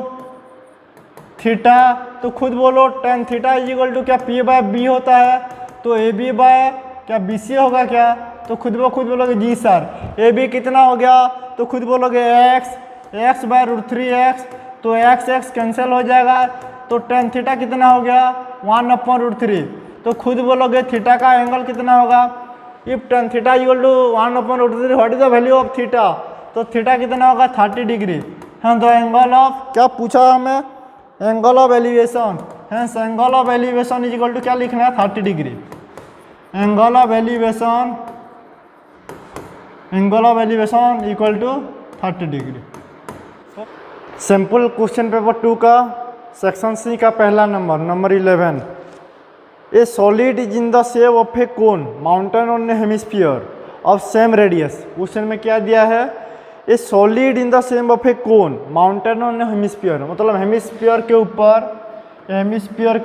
theta, तो खुद बोलो tan theta is equal to क्या P बाय B होता है, तो AB बाय क्या BC होगा क्या, तो खुद बोलोगे जी सर, AB कितना हो गया, तो खुद बोलोगे x बाय रूट 3x, तो x कैंसिल हो जाएगा, तो tan थीटा कितना हो गया 1/√3, तो खुद बोलोगे थीटा का एंगल कितना होगा, if tan theta equal to 1/√3 what is the value of theta, तो थीटा कितना होगा 30 डिग्री, द एंगल ऑफ क्या पूछा हमें, angle of elevation, hence angle of elevation is equal to क्या लिखना है 30 degree, angle of elevation equal to 30 degree. Simple question paper 2 का सेक्शन C का पहला नंबर 11, a solid is in the shape of a cone mounted on a hemisphere of same radius. Question में क्या दिया है, a solid in the shape of a cone mounted on a hemisphere, मतलब hemisphere के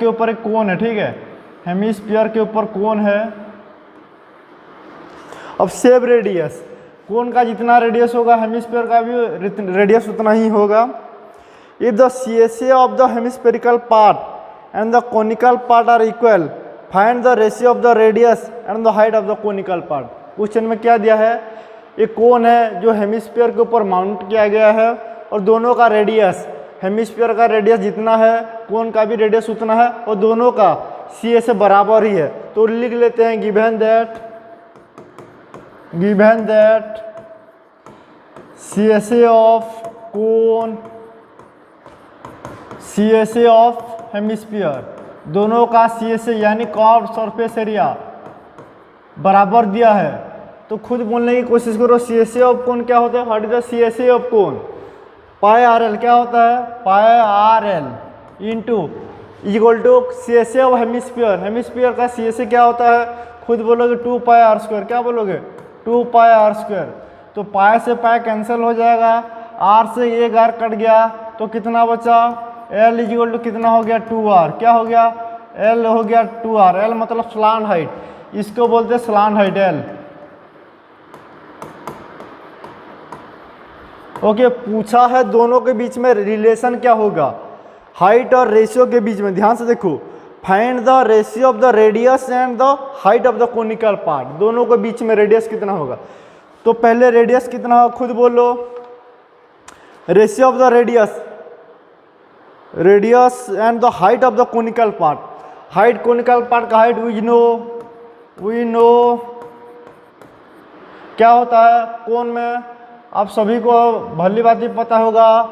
ऊपर एक कोन है, ठीक है, हेमिस्फीयर के ऊपर कोन है, अब सेम रेडियस, कोन का जितना रेडियस होगा हेमिस्फीयर का भी रेडियस उतना ही होगा। If the CSA of the hemispherical part and the conical part are equal, find the ratio of the radius and the height of the conical part। Question में क्या दिया है, एक कोन है जो हेमिस्फीयर के ऊपर माउंट किया गया है, और दोनों का रेडियस, हेमिस्फीयर का रेडियस जितना है कोन का भी रेडियस उतना है, और दोनों का CA से बराबर ही है, तो लिख लेते हैं given that CSA of cone, CSA of hemisphere, दोनों का CSA यानी कर्व्ड सरफेस एरिया बराबर दिया है, तो खुद बोलने की कोशिश करो CSA ऑफ कोन क्या होता है, what is the CSA of cone, pi RL क्या होता है, pi RL into equal to CSA of hemisphere. Hemisphere का CSA क्या होता है, खुद बोलोगे 2 पाई आर स्क्वायर। क्या बोलोगे, 2 पाई आर स्क्वायर। तो पाई से पाई कैंसिल हो जाएगा, आर से एक आर कट गया, तो कितना बचा, L इक्वल टू कितना हो गया 2R। क्या हो गया, L हो गया 2R। L मतलब स्लांट हाइट, इसको बोलते हैं स्लांट हाइट L। ओके, पूछा है दोनों के बीच में रिलेशन क्या होगा, हाइट और रेशियो के बीच में। ध्यान से देखो, find the ratio of the radius and the height of the conical part. दोनों के बीच में रेडियस कितना होगा, तो पहले रेडियस कितना होगा, खुद बोलो, ratio of the radius and the height of the conical part. Height, conical part का हाइट वी नो क्या होता है कोन में, आप सभी को भली बात ही पता होगा,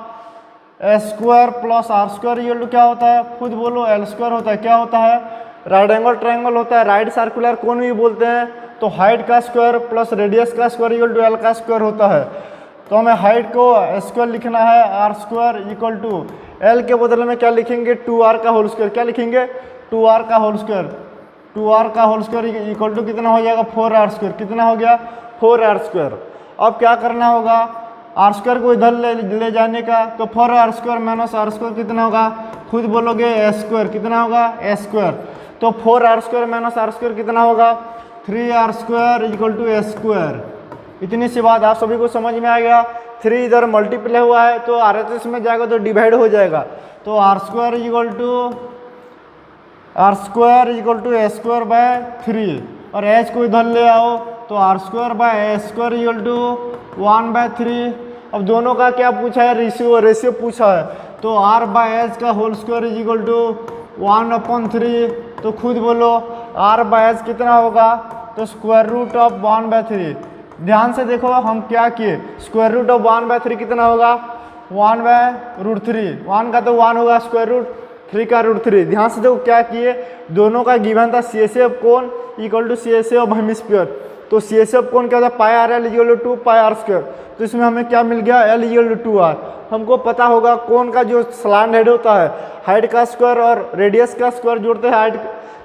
square plus R square equal to क्या होता है, खुद बोलो, L स्क्वायर होता है। क्या होता है, राइट एंगल ट्रायंगल होता है, राइट सर्कुलर कोन भी बोलते हैं। तो हाइट का स्क्वायर प्लस रेडियस का स्क्वायर इक्वल टू L का स्क्वायर होता है। तो हमें हाइट को स्क्वायर लिखना है, R square equal to L के बदले में क्या लिखेंगे, 2R का होल स्क्वायर। क्या लिखेंगे, 2R का होल स्क्वायर। 2R का होल स्क्वायर इक्वल टू कितना हो जाएगा, 4R स्क्वायर। कितना हो गया, 4R स्क्वायर। अब क्या करना होगा, आर स्क्वायर को इधर ले जाने का, तो 4R square minus are square कितना होगा, खुद बोलोगे S स्क्वायर। कितना होगा, S स्क्वायर। तो 4R square minus are square कितना होगा, 3R square equal to S square. इतनी सी बात आप सभी को समझ में आ गया। 3 इधर मल्टीप्लाई हुआ है तो RHS में जाएगा तो डिवाइड हो जाएगा। तो R square equal to S square by 3, और H को इधर ले आओ तो R square by S square equal to 1/3। अब दोनों का क्या पूछा है, रेशियो पूछा है। तो R बाय H का whole square is equal to 1/3। तो खुद बोलो R बाय H कितना होगा, तो स्क्वायर रूट ऑफ 1/3। ध्यान से देखो हम क्या किए, स्क्वायर रूट ऑफ 1/3 कितना होगा, 1/√3। 1 का तो 1 होगा, स्क्वायर रूट 3 का √3। ध्यान से देखो क्या किए, दोनों का गिवन था CSA of cone equal to CSA of hemisphere. तो CSA ऑफ कोन क्या होता है, pi r L equal to 2 pi r square. तो इसमें हमें क्या मिल गया, L इक्वल टू 2R। हमको पता होगा कोन का जो स्लांट हेड होता है, हाइट का स्क्वायर और रेडियस का स्क्वायर जोड़ते हैं हाइट,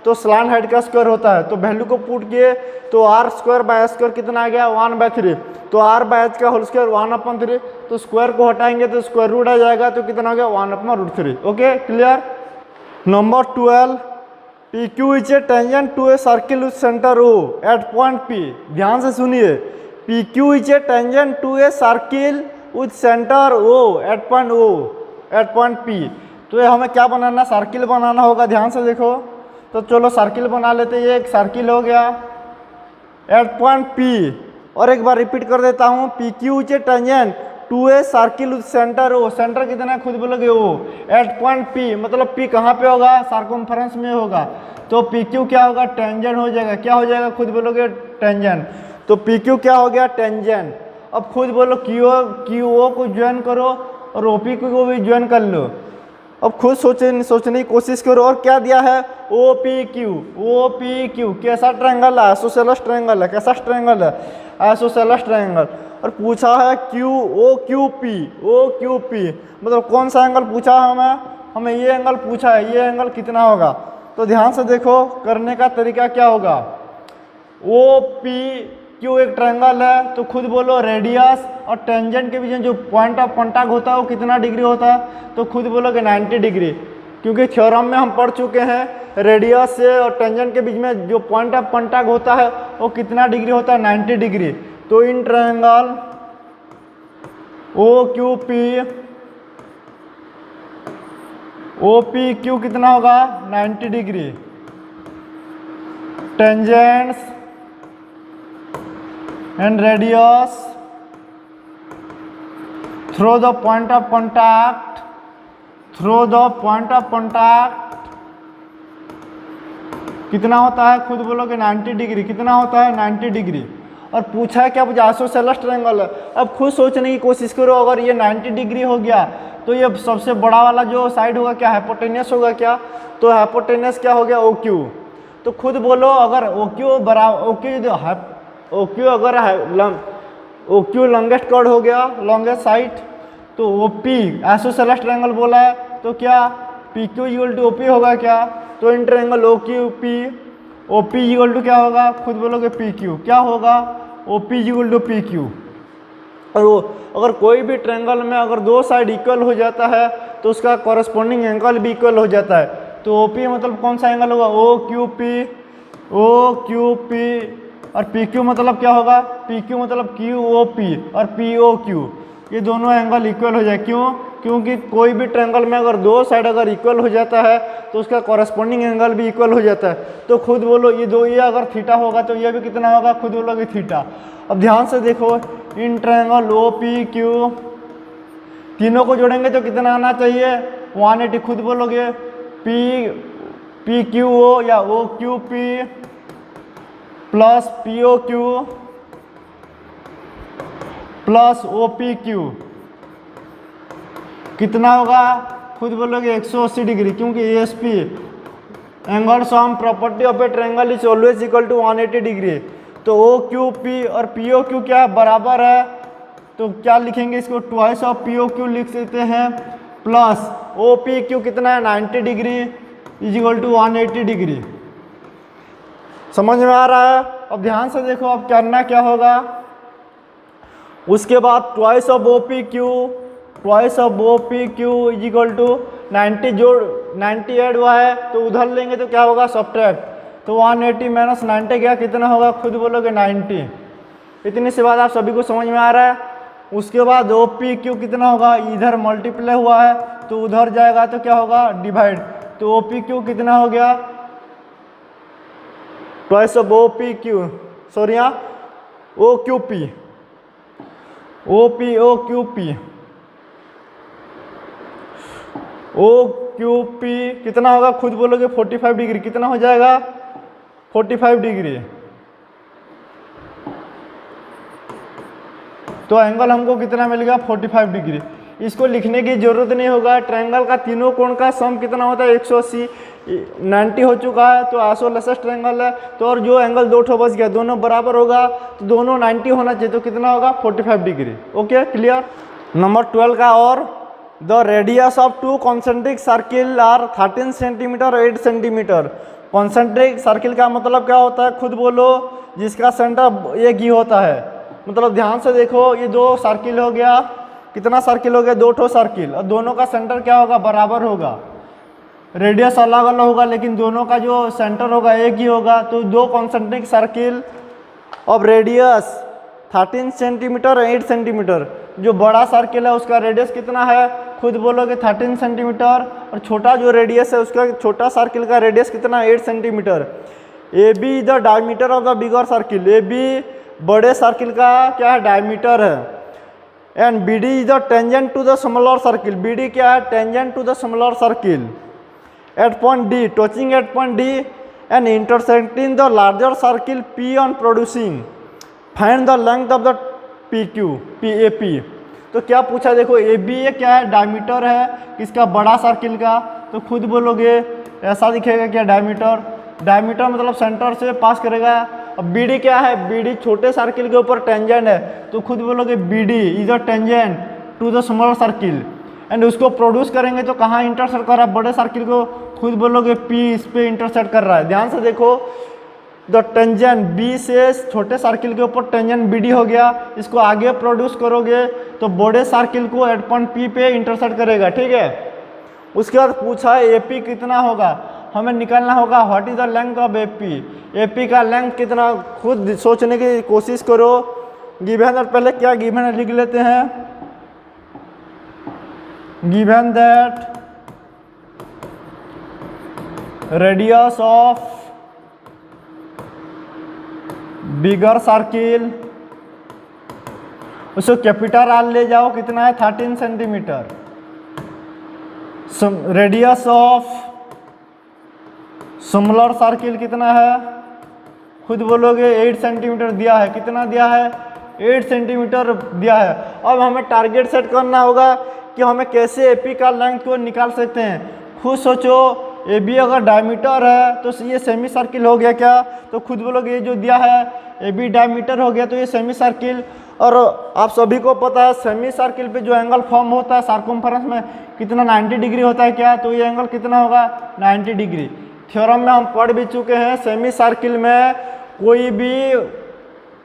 तो स्लांट हाइट का स्क्वायर होता है। तो वैल्यू को पुट किए तो R square by S square कितना आ गया, 1/3। तो R बाय H का होल स्क्वायर 1/3। तो स्क्वायर को हटाएंगे तो स्क्वायर रूट आ जाएगा, तो कितना हो गया, 1/√3। Okay, clear. Number 12, PQ is a tangent to a circle with centre O at point P। ध्यान से सुनिए, PQ is a tangent to a circle with centre O at point P। तो ये हमें क्या बनाना, सर्किल बनाना होगा। ध्यान से देखो, तो चलो सर्किल बना लेते हैं। ये एक सर्किल हो गया एट पॉइंट P। और एक बार रिपीट कर देता हूँ, PQ is a tangent to a circle with centre O। Centre कितना है, खुद बोलोगे O एट पॉइंट P। मतलब P कहाँ पे होगा, सर्कमफेरेंस में होगा। तो PQ क्या होगा, टेंजेंट हो जाएगा। क्या हो जाएगा, खुद बोलोगे टेंजेंट। तो PQ क्या हो गया, टेंजेंट। अब खुद बोलो QO को ज्वाइन करो और OP को भी ज्वाइन कर लो। अब खुद सोचने की कोशिश करो। और क्या दिया है, OPQ। कैसा ट्रायंगल है, आइसोसेलेस ट्रायंगल है। कैसा ट्रायंगल है, आइसोसेलेस ट्रायंगल। और पूछा है OQP। मतलब कौन सा एंगल पूछा है हमें ये एंगल पूछा है। ये एंगल कितना होगा, तो ध्यान से देखो करने का तरीका क्या होगा। OPQ एक ट्रायंगल है, तो खुद बोलो रेडियस और टेंजेंट के बीच में जो पॉइंट ऑफ कॉन्टैक्ट होता है वो कितना डिग्री होता है, तो खुद बोलोगे 90 डिग्री। क्योंकि थ्योरम में हम पढ़ चुके हैं रेडियस से और टेंजेंट के बीच में जो पॉइंट ऑफ कॉन्टैक्ट होता है वो कितना डिग्री होता है, 90 डिग्री। तो इन ट्रायंगल OPQ कितना होगा, 90 degree. Tangents and radius through the point of contact कितना होता है, खुद बोलोगे 90 डिग्री। कितना होता है, 90 डिग्री। और पूछा है क्या, पूछा आइसोसेलेस ट्रायंगल है। अब खुद सोचने की कोशिश करो, अगर ये 90 डिग्री हो गया तो ये सबसे बड़ा वाला जो साइड होगा क्या, हाइपोटेनस होगा क्या, तो हाइपोटेनस क्या हो गया, OQ। तो खुद बोलो अगर OQ लॉन्गेस्ट कॉर्ड हो गया, लॉन्गेस्ट साइड, तो OP आइसोसेलेस ट्रायंगल बोला है, तो क्या P Q equal to O P होगा क्या, तो in triangle O Q P, O P equal to क्या होगा, खुद बोलोगे पी क्यू, क्या होगा O P equal to P Q. और वो अगर कोई भी ट्रायंगल में अगर दो साइड इक्वल हो जाता है तो उसका कॉरस्पॉन्डिंग एंगल भी इक्वल हो जाता है। तो ओ पी मतलब कौन सा एंगल होगा, O Q P, O Q P, और पी क्यू मतलब क्या होगा, पी क्यू मतलब क्यू ओ पी और पी ओ क्यू, ये दोनों एंगल इक्वल हो जाए। क्यों, क्योंकि कोई भी ट्रायंगल में अगर दो साइड अगर इक्वल हो जाता है तो उसका कॉरस्पॉन्डिंग एंगल भी इक्वल हो जाता है। तो खुद बोलो ये दो, ये अगर थीटा होगा तो ये भी कितना होगा, खुद बोलोगे थीटा। अब ध्यान से देखो, in triangle O P Q तीनों को जोड़ेंगे तो कितना आना चाहिए 180, खुद बोलोगे पी पी क्यू ओ या O Q P plus P O Q plus O P Q, कितना होगा, खुद बोलोगे 180 डिग्री, क्योंकि A S P angle sum property of a triangle is always equal to 180 degree. तो ओ क्यू पी और P O Q क्या बराबर है, तो क्या लिखेंगे इसको, twice of P O Q लिख सकते हैं, प्लस ओ पी क्यू कितना है 90 degree is equal to 180 degree. समझ में आ रहा है। अब ध्यान से देखो, अब करना क्या होगा, उसके बाद twice of O P Q, twice of O P Q is equal to 90 जोड़ 90 ऐड हुआ है तो उधर लेंगे तो क्या होगा सब्ट्रैक्ट, तो 180 माइनस 90 क्या कितना होगा, खुद बोलोगे 90। इतनी सी बात आप सभी को समझ में आ रहा है। उसके बाद ओ पी क्यू कितना होगा, इधर मल्टीप्लाई हुआ है तो उधर जाएगा तो क्या होगा डिवाइड, तो ओ पी क्यू कितना हो गया twice of O P Q, sorry यहाँ O Q P, O P O Q P, O Q P कितना होगा, खुद बोलोगे 45 डिग्री, कितना हो जाएगा 45 डिग्री। तो एंगल हमको कितना मिल गया 45 डिग्री। इसको लिखने की जरूरत नहीं होगा, ट्रायंगल का तीनों कोण का सम कितना होता है 180, 90 हो चुका है तो आइसोसेलेस ट्रायंगल है, तो और जो एंगल दो ठो बच गया दोनों बराबर होगा तो दोनों 90 होना चाहिए, तो कितना होगा 45 डिग्री। Okay clear. नंबर 12 का, और the radius of two concentric circle are 13 centimetre 8 centimetre. Concentric circle का मतलब क्या होता है, खुद बोलो, जिसका सेंटर एक ही होता है। मतलब ध्यान से देखो, ये दो सर्किल हो गया, कितना सर्किल हो गया, दो ठो सर्किल, और दोनों का सेंटर क्या होगा बराबर होगा, रेडियस अलग अलग होगा लेकिन दोनों का जो सेंटर होगा एक ही होगा। तो दो concentric circle of radius 13 centimetre 8 centimetre, जो बड़ा सर्किल है उसका रेडियस कितना है, खुद बोलोगे 13 सेंटीमीटर, और छोटा जो रेडियस है उसका छोटा सर्किल का रेडियस कितना 8 centimetre. A B is the diameter of the bigger circle, A B बड़े सर्किल का क्या है डायमीटर है, and B D is the tangent to the smaller circle, B D क्या है tangent to the smaller circle at point D, touching at point D and intersecting the larger circle P on producing, find the length of the P Q P A P. तो क्या पूछा, देखो A B ए क्या है diameter है किसका, बड़ा circle का, तो खुद बोलोगे ऐसा दिखेगा क्या डायमीटर, डायमीटर मतलब सेंटर से पास करेगा। अब बी डी क्या है, बी डी छोटे सर्किल के ऊपर टेंजेंट है, तो खुद बोलोगे B D is a tangent to the smaller circle, and उसको प्रोड्यूस करेंगे तो कहाँ इंटरसेक्ट कर रहा है बड़े सर्किल को, खुद बोलोगे पी इस पे इंटरसेक्ट कर रहा है। ध्यान से देखो, द टेंजेंट बी से छोटे सर्किल के ऊपर टेंजेंट बी डी हो गया, इसको आगे प्रोड्यूस करोगे तो बड़े सर्किल को एट पॉइंट पी पे इंटरसेक्ट करेगा, ठीक है। उसके बाद पूछा है ए पी कितना होगा, हमें निकालना होगा what is the length of A P, A P का लेंथ कितना, खुद सोचने की कोशिश करो। गिवन है, पहले क्या गिवन है लिख लेते हैं, given that radius of bigger circle, उसको कैपिटल आर ले जाओ, कितना है 13 centimetre, radius of smaller circle कितना है, खुद बोलोगे 8 सेंटीमीटर दिया है, कितना दिया है 8 सेंटीमीटर दिया है। अब हमें टारगेट सेट करना होगा कि हमें कैसे एपी का लेंथ को निकाल सकते हैं। खुद सोचो, ए बी अगर डायमीटर है तो ये सेमी सर्किल हो गया क्या, तो खुद बोलोगे ये जो दिया है ए बी डायमीटर हो गया तो ये सेमी सर्किल, और आप सभी को पता है सेमी सर्किल पे जो एंगल फॉर्म होता है सर्कमफेरेंस में कितना 90 डिग्री होता है क्या, तो ये एंगल कितना होगा 90 डिग्री। थ्योरम में हम पढ़ भी चुके हैं सेमी सर्किल में कोई भी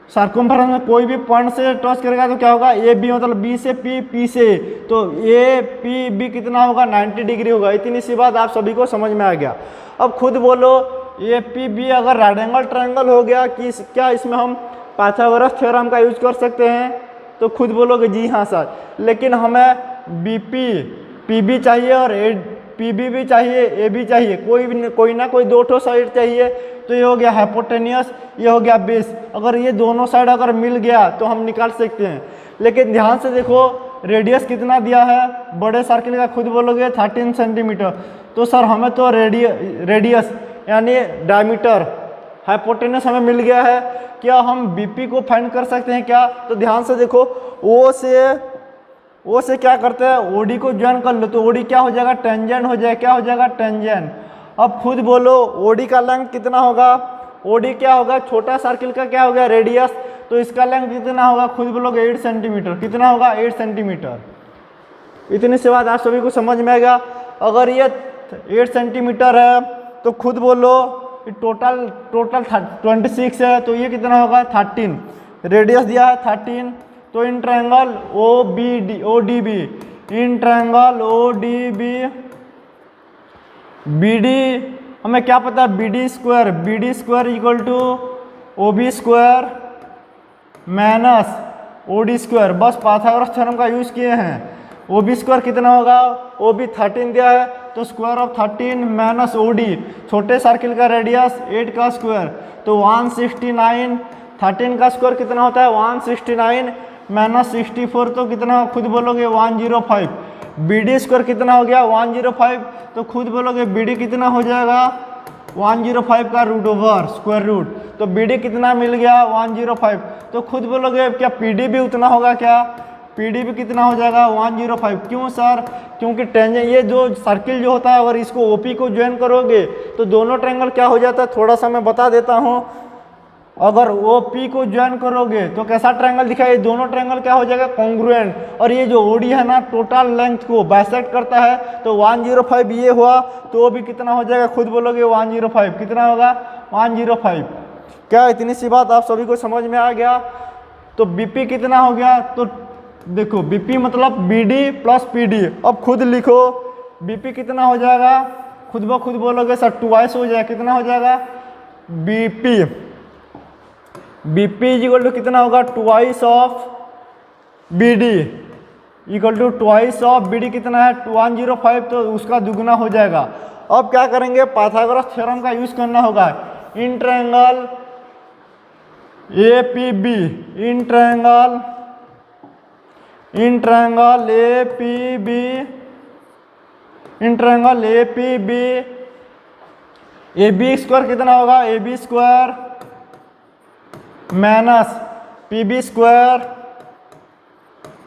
सर्कमफेरेंस में कोई भी पॉइंट से टच करेगा तो क्या होगा ए बी, मतलब बी से पी, पी से ए, तो ए पी बी कितना होगा 90 डिग्री होगा। इतनी सी बात आप सभी को समझ में आ गया। अब खुद बोलो ए पी बी अगर राइट एंगल ट्रायंगल हो गया कि क्या इसमें हम पाइथागोरस थ्योरम का यूज कर सकते हैं, तो खुद बोलोगे जी हाँ सर, लेकिन हमें बी पी पी बी चाहिए और ए पी बी भी चाहिए, ए बी चाहिए, कोई ना कोई दो ठो साइड चाहिए। तो ये हो गया हाइपोटेनियस, ये हो गया बेस। अगर ये दोनों साइड अगर मिल गया तो हम निकाल सकते हैं। लेकिन ध्यान से देखो रेडियस कितना दिया है बड़े सर्किल का, खुद बोलोगे 13 सेंटीमीटर। तो सर हमें तो रेडियस यानी डायमीटर हाइपोटेनस हमें मिल गया है, क्या हम बीपी को फाइंड कर सकते हैं क्या? तो ध्यान से देखो ओ से क्या करते हैं ओडी को ज्वाइन कर लो, तो ओडी क्या हो जाएगा टेंजेंट हो जाएगा, क्या हो जाएगा टेंजेंट। अब खुद बोलो ओडी का लेंथ कितना होगा, ओडी क्या होगा छोटा सर्किल का क्या हो गया रेडियस, तो इसका लेंथ कितना होगा खुद बोलोगे 8 सेंटीमीटर, कितना होगा 8 सेंटीमीटर। इतनी सी बात आप सभी को समझ में आएगा। अगर ये 8 सेंटीमीटर है तो खुद बोलो टोटल 26 है, तो ये कितना होगा 13, रेडियस दिया है 13। तो in triangle O D B, in triangle O D B B D हमें क्या पता है B D square equal to O B square minus O D square. बस पाइथागोरस थ्योरम का यूज किए हैं। ओ बी स्क्वायर कितना होगा, ओ बी 13 दिया है तो square of 13 minus O D, छोटे सर्किल का रेडियस 8 का स्क्वायर तो 169, 13 का स्क्वायर कितना होता है 169 माइनस 64 तो कितना खुद बोलोगे 105। बी डी स्क्वायर कितना हो गया 105, तो खुद बोलोगे बी डी कितना हो जाएगा 105 का रूट ओवर स्क्वायर रूट, तो बी डी कितना मिल गया 105। तो खुद बोलोगे क्या पी डी भी उतना होगा क्या, पी डी भी कितना हो जाएगा 105। क्यों सर, क्योंकि टेंजेंट ये जो सर्किल जो होता है अगर इसको ओपी को ज्वाइन करोगे तो दोनों ट्रायंगल क्या हो जाता है, थोड़ा सा मैं बता देता हूँ। अगर ओ पी को ज्वाइन करोगे तो कैसा ट्रायंगल दिखा, ये दोनों ट्रायंगल क्या हो जाएगा कॉन्ग्रुएंट, और ये जो ओडी है ना टोटल लेंथ को बाइसेक्ट करता है तो 105 ये हुआ, तो वो भी कितना हो जाएगा खुद बोलोगे 105, कितना होगा 105। क्या इतनी सी बात आप सभी को समझ में आ गया। तो बीपी कितना हो गया, तो देखो बीपी मतलब बीडी प्लस पीडी। अब खुद लिखो बीपी कितना हो जाएगा, खुद ब खुद बोलोगे सर ट्वाइस हो जाएगा, कितना हो जाएगा बीपी इक्वल टू कितना होगा twice of BD equal to twice of BD कितना है 105, तो उसका दुगना हो जाएगा। अब क्या करेंगे पाइथागोरस थ्योरम का यूज करना होगा। In triangle A P B, in triangle A P B, in triangle A P B, A B square कितना होगा A B square minus P B square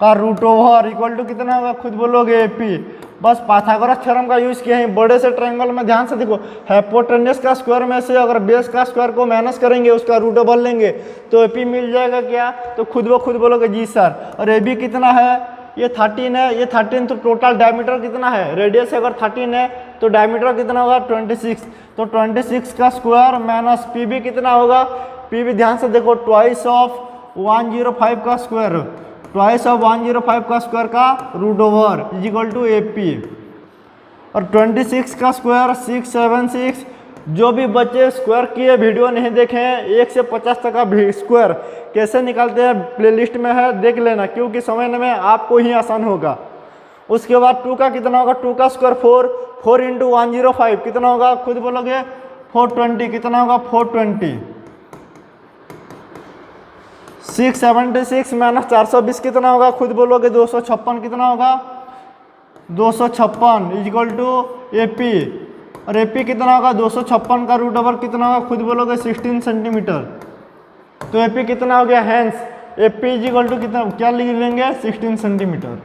का रूट ओवर इक्वल टू कितना होगा खुद बोलोगे ए पी। बस Pythagoras theorem का use किए हैं बड़े से ट्रायंगल में। ध्यान से देखो हाइपोटेनस का स्क्वायर में से अगर बेस का स्क्वायर को माइनस करेंगे उसका रूट ओवर लेंगे तो ए पी मिल जाएगा क्या, तो खुद ब खुद बोलोगे जी सर। और ए बी कितना है ये 13 है, ये 13 तो टोटल डायमीटर कितना है, रेडियस अगर 13 है तो डायमीटर कितना होगा 26, तो 26 का स्क्वायर माइनस पी बी कितना होगा, पी बी ध्यान से देखो ट्वाइस ऑफ 105 का स्क्वायर, ट्वाइस ऑफ 105 का स्क्वायर का root over is equal to A P, और 26 का स्क्वायर 676। जो भी बच्चे स्क्वायर किए वीडियो नहीं देखे 1 से 50 तक का स्क्वायर कैसे निकालते हैं प्लेलिस्ट में है, देख लेना क्योंकि समझने में आपको ही आसान होगा। उसके बाद 2 का कितना होगा, 2 का स्क्वायर 4 इंटू 105 कितना होगा खुद बोलोगे 420, कितना होगा 420। 676 माइनस 420 कितना होगा खुद बोलोगे 256, कितना होगा 256 is equal to A P, और ए पी कितना होगा 256 का रूट ओवर कितना होगा खुद बोलोगे 16 सेंटीमीटर। तो ए पी कितना हो गया, hence A P is equal to कितना क्या लिख लेंगे 16 सेंटीमीटर।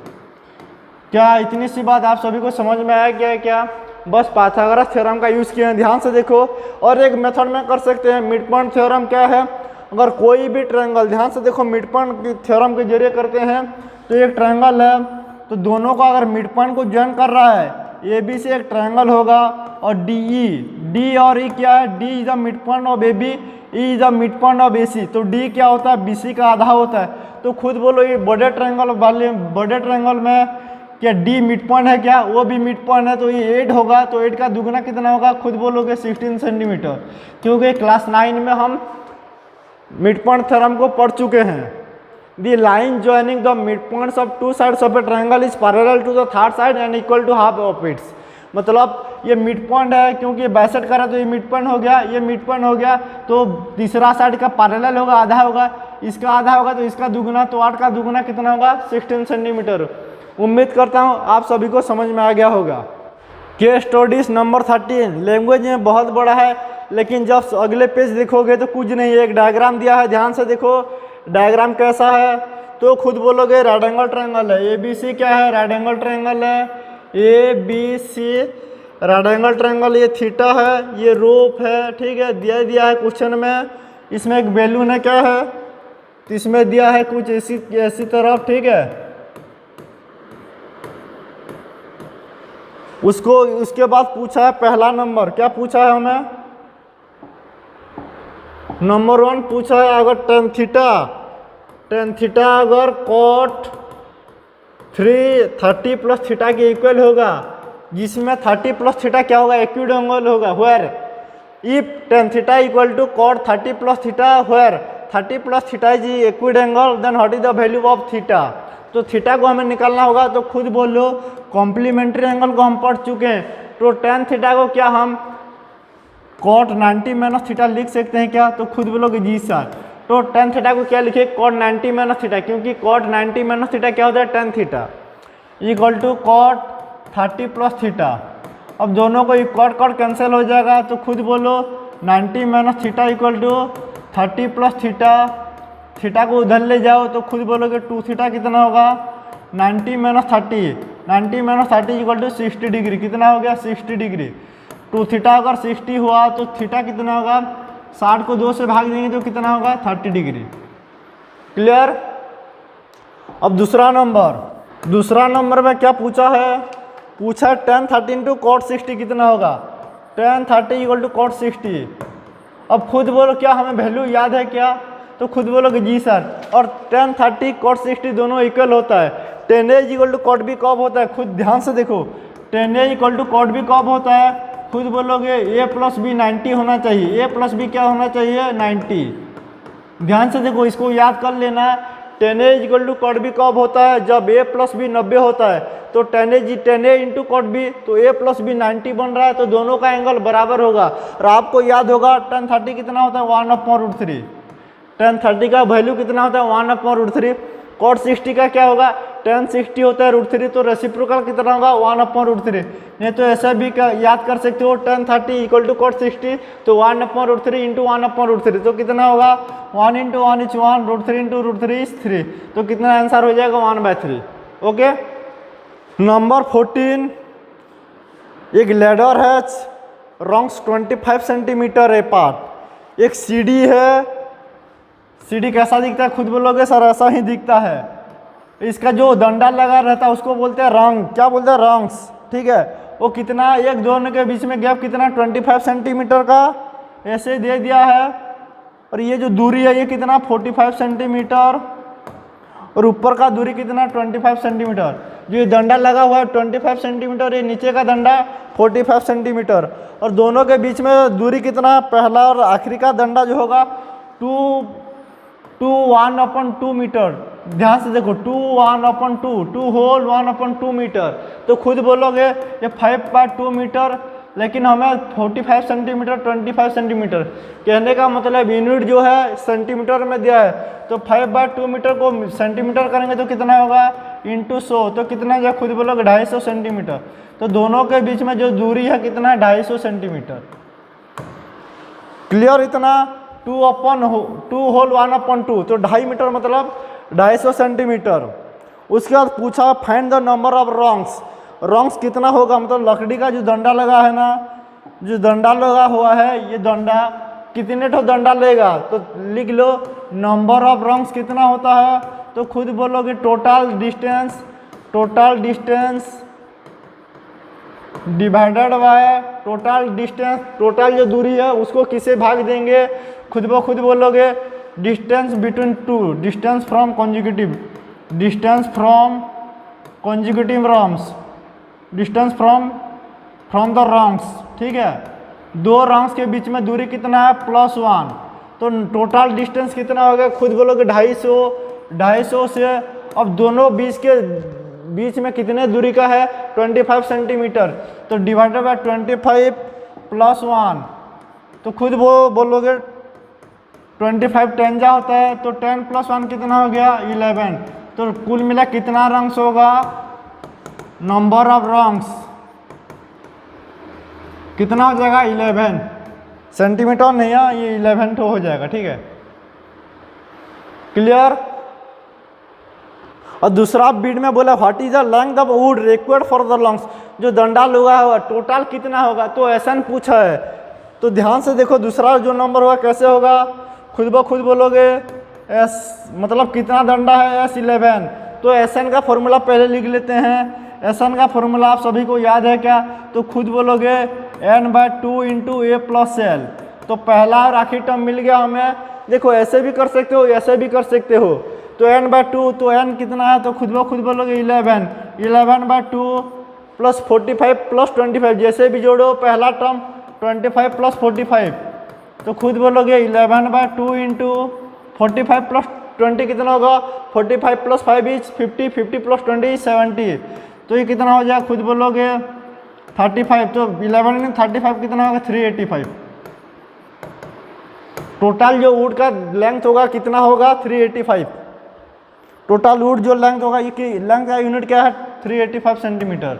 क्या इतनी सी बात आप सभी को समझ में आया क्या है क्या, बस पाइथागोरस थ्योरम का यूज किए हैं। ध्यान से देखो और एक मेथड में कर सकते हैं मिड पॉइंट थ्योरम क्या है, अगर कोई भी ट्रायंगल, ध्यान से देखो मिड पॉइंट थ्योरम के जरिए करते हैं, तो एक ट्रायंगल है तो दोनों का अगर मिड पॉइंट को ज्वाइन कर रहा है, ए बी से एक ट्रायंगल होगा और डी ई, डी और ई क्या है, D is the midpoint of A B, E is the midpoint of A C, तो डी क्या होता है, बी सी का आधा होता है। तो खुद बोलो ये बड़े ट्रायंगल वाले, बड़े ट्रायंगल में क्या डी मिड पॉइंट है क्या, वो भी मिड पॉइंट है, तो ये 8 होगा, तो 8 का दुगना कितना होगा, खुद बोलोगे 16 सेंटीमीटर, क्योंकि क्लास 9 में हम मिड पॉइंट थ्योरम को पढ़ चुके हैं। The line joining the mid points of two sides of a triangle is parallel to the third side and equal to half of its. मतलब ये मिड पॉइंट है, क्योंकि ये बाइसेक्ट करा तो ये मिड पॉइंट हो गया, ये मिड पॉइंट हो गया, तो तीसरा साइड का पैरेलल होगा, आधा होगा, इसका आधा होगा तो इसका दुगना, तो 8 का दुगना कितना होगा, 16 सेंटीमीटर। उम्मीद करता हूँ आप सभी को समझ में आ गया होगा। केस स्टडीज नंबर 13 लैंग्वेज में बहुत बड़ा है, लेकिन जब अगले पेज देखोगे तो कुछ नहीं, एक डायग्राम दिया है, ध्यान से देखो डायग्राम कैसा है, तो खुद बोलोगे राइट एंगल ट्रायंगल है, ए बी सी क्या है, राइट एंगल ट्रायंगल है, ए B C right angle triangle, ये थीटा है, ये रोप है, ठीक है, दिया है क्वेश्चन में, इसमें एक बैलून है क्या है, तो इसमें दिया है कुछ ऐसी तरफ, ठीक है, उसको उसके बाद पूछा है पहला नंबर, क्या पूछा है हमें, नंबर 1 पूछा है अगर टेन थीटा अगर कॉट 30 प्लस थीटा के इक्वल होगा, जिसमें 30 प्लस थीटा क्या होगा, एक्यूट एंगल होगा, where if tan theta equal to cot 30 plus theta, where 30 plus theta is acute angle, then what is the value of theta. तो theta को हमें निकालना होगा, तो खुद बोलो कॉम्प्लीमेंट्री एंगल को हम पढ़ चुके हैं, तो टेन थीटा को क्या हम कॉट 90 माइनस थीटा लिख सकते हैं क्या, तो खुद बोलोगे जी सर, तो टेन थीटा को क्या लिखे, कॉट 90 माइनस थीटा, क्योंकि कॉट 90 माइनस थीटा क्या होता है, tan theta equal to cot 30 plus theta. अब दोनों को कॉट कैंसिल हो जाएगा, तो खुद बोलो 90 minus theta equal to 30 plus theta, theta को उधर ले जाओ तो खुद बोलोगे 2 थीटा कितना होगा, 90 माइनस 30 इक्वल टू 60 डिग्री, कितना हो गया 60 डिग्री। 2 थीटा अगर 60 हुआ तो थीटा कितना होगा, 60 को 2 से भाग देंगे तो कितना होगा 30 डिग्री। क्लियर। अब दूसरा नंबर में क्या पूछा है, tan 30 इंटू कॉट 60 कितना होगा, tan 30 इक्वल टू कॉट 60। अब खुद बोलो क्या हमें वैल्यू याद है क्या, तो खुद बोलोगे जी सर, और tan 30 कॉट 60 दोनों इक्वल होता है, tan a equal to cot b कब होता है, खुद ध्यान से देखो tan a equal to cot b कब होता है, खुद बोलोगे a प्लस बी 90 होना चाहिए, a प्लस बी क्या होना चाहिए 90। ध्यान से देखो इसको याद कर लेना है, tan a equal to cot b कब होता है, जब a प्लस बी 90 होता है, तो tan a into cot b, तो a प्लस बी 90 बन रहा है, तो दोनों का एंगल बराबर होगा। और आपको याद होगा tan 30 कितना होता है 1/√3, tan 30 का वैल्यू कितना होता है 1/√3। कॉट 60 का क्या होगा, tan 60 होता है √3, तो रेसिप्रोकल कितना होगा 1/√3। नहीं तो ऐसा भी याद कर सकते हो, tan 30 इक्वल टू कॉट 60, तो 1/√3 इंटू 1/√3, तो कितना होगा 1 इंटू 1 इज 1, √3 इंटू √3 इज 3, तो कितना आंसर हो जाएगा 1/3। ओके। नंबर 14, एक लैडर है रॉन्ग्स 25 सेंटीमीटर अपार्ट, एक सीढ़ी है, सीढ़ी कैसा दिखता है, खुद बोलोगे सर ऐसा ही दिखता है, इसका जो डंडा लगा रहता है उसको बोलते हैं रंग, क्या बोलते हैं रंग्स, ठीक है। वो कितना, एक दोनों के बीच में गैप कितना 25 सेंटीमीटर का ऐसे दे दिया है, और ये जो दूरी है ये कितना 45 सेंटीमीटर, और ऊपर का दूरी कितना 25 सेंटीमीटर, जो ये डंडा लगा हुआ है 25 सेंटीमीटर, ये नीचे का डंडा 45 सेंटीमीटर, और दोनों के बीच में दूरी कितना, पहला और आखिरी का डंडा जो होगा 1/2 मीटर। ध्यान से देखो 2 होल 1/2 मीटर, तो खुद बोलोगे ये 5/2 मीटर, लेकिन हमें 45 सेंटीमीटर 25 सेंटीमीटर, कहने का मतलब यूनिट जो है सेंटीमीटर में दिया है, तो 5/2 मीटर को सेंटीमीटर करेंगे तो कितना होगा इंटू 100, तो कितना जो खुद बोलोगे 250 सेंटीमीटर, तो दोनों के बीच में जो दूरी है कितना है 250 सेंटीमीटर। क्लियर। इतना 2 होल 1/2, तो 2.5 मीटर मतलब 250 सेंटीमीटर। उसके बाद पूछा find the number of wrongs कितना होगा, मतलब लकड़ी का जो डंडा लगा है ना, जो डंडा लगा हुआ है ये डंडा कितने ठो डंडा लेगा, तो लिख लो नंबर ऑफ रंग्स कितना होता है, तो खुद बोलोगे total distance divided by total distance, total जो दूरी है उसको किसे भाग देंगे, खुद ब खुद बोलोगे distance between two, distance from consecutive rungs, distance from the rungs, ठीक है। दो रंग्स के बीच में दूरी कितना है, +1, तो टोटल डिस्टेंस कितना हो गया, खुद बोलोगे 250 से। अब दोनों बीच में कितने दूरी का है, 25 सेंटीमीटर, तो डिवाइडेड बाय 25 + 1, तो खुद वो बोलोगे 25 10 जा होता है, तो 10 + 1 कितना हो गया, 11, तो कुल मिला कितना रंग्स होगा, नंबर ऑफ रंग्स कितना हो जाएगा, 11 सेंटीमीटर नहीं है, ये 11 हो जाएगा, ठीक है, क्लियर। और दूसरा बीट में बोला what is the length of would required for the longs, जो डंडा लगा हुआ टोटल कितना होगा, तो ऐसा पूछा है, तो ध्यान से देखो दूसरा जो नंबर होगा कैसे होगा, खुद ब खुद बोलोगे एस मतलब कितना डंडा है, S11, तो SN का फॉर्मूला पहले लिख लेते हैं। SN का फॉर्मूला आप सभी को याद है क्या, तो खुद बोलोगे n/2 × A + L, तो पहला और आखिरी टर्म मिल गया हमें। देखो ऐसे भी कर सकते हो, ऐसे भी कर सकते हो, तो n/2, तो n कितना है, तो खुद ब खुद बोलोगे 11/2 + 45 + 25, जैसे भी जोड़ो पहला टर्म 25 + 45, तो खुद बोलोगे 11/2 × 45 + 20 कितना होगा, 45 + 5 = 50, 50 + 20 = 70, तो ये कितना हो जाएगा, खुद बोलोगे 35, तो 11 × 35 कितना होगा, 385। टोटल जो वुड का लेंथ होगा कितना होगा, 385। टोटल वुड जो लेंथ होगा, ये लेंथ का यूनिट क्या है, 385 सेंटीमीटर।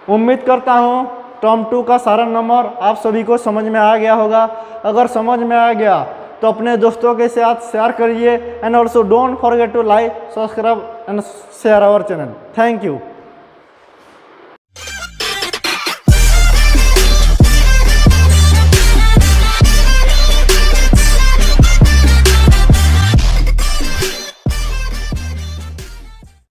उम्मीद करता हूँ टर्म 2 का सारा नंबर आप सभी को समझ में आ गया होगा। अगर समझ में आ गया तो अपने दोस्तों के साथ शेयर करिए, and also don't forget to like, subscribe and share our channel. Thank you.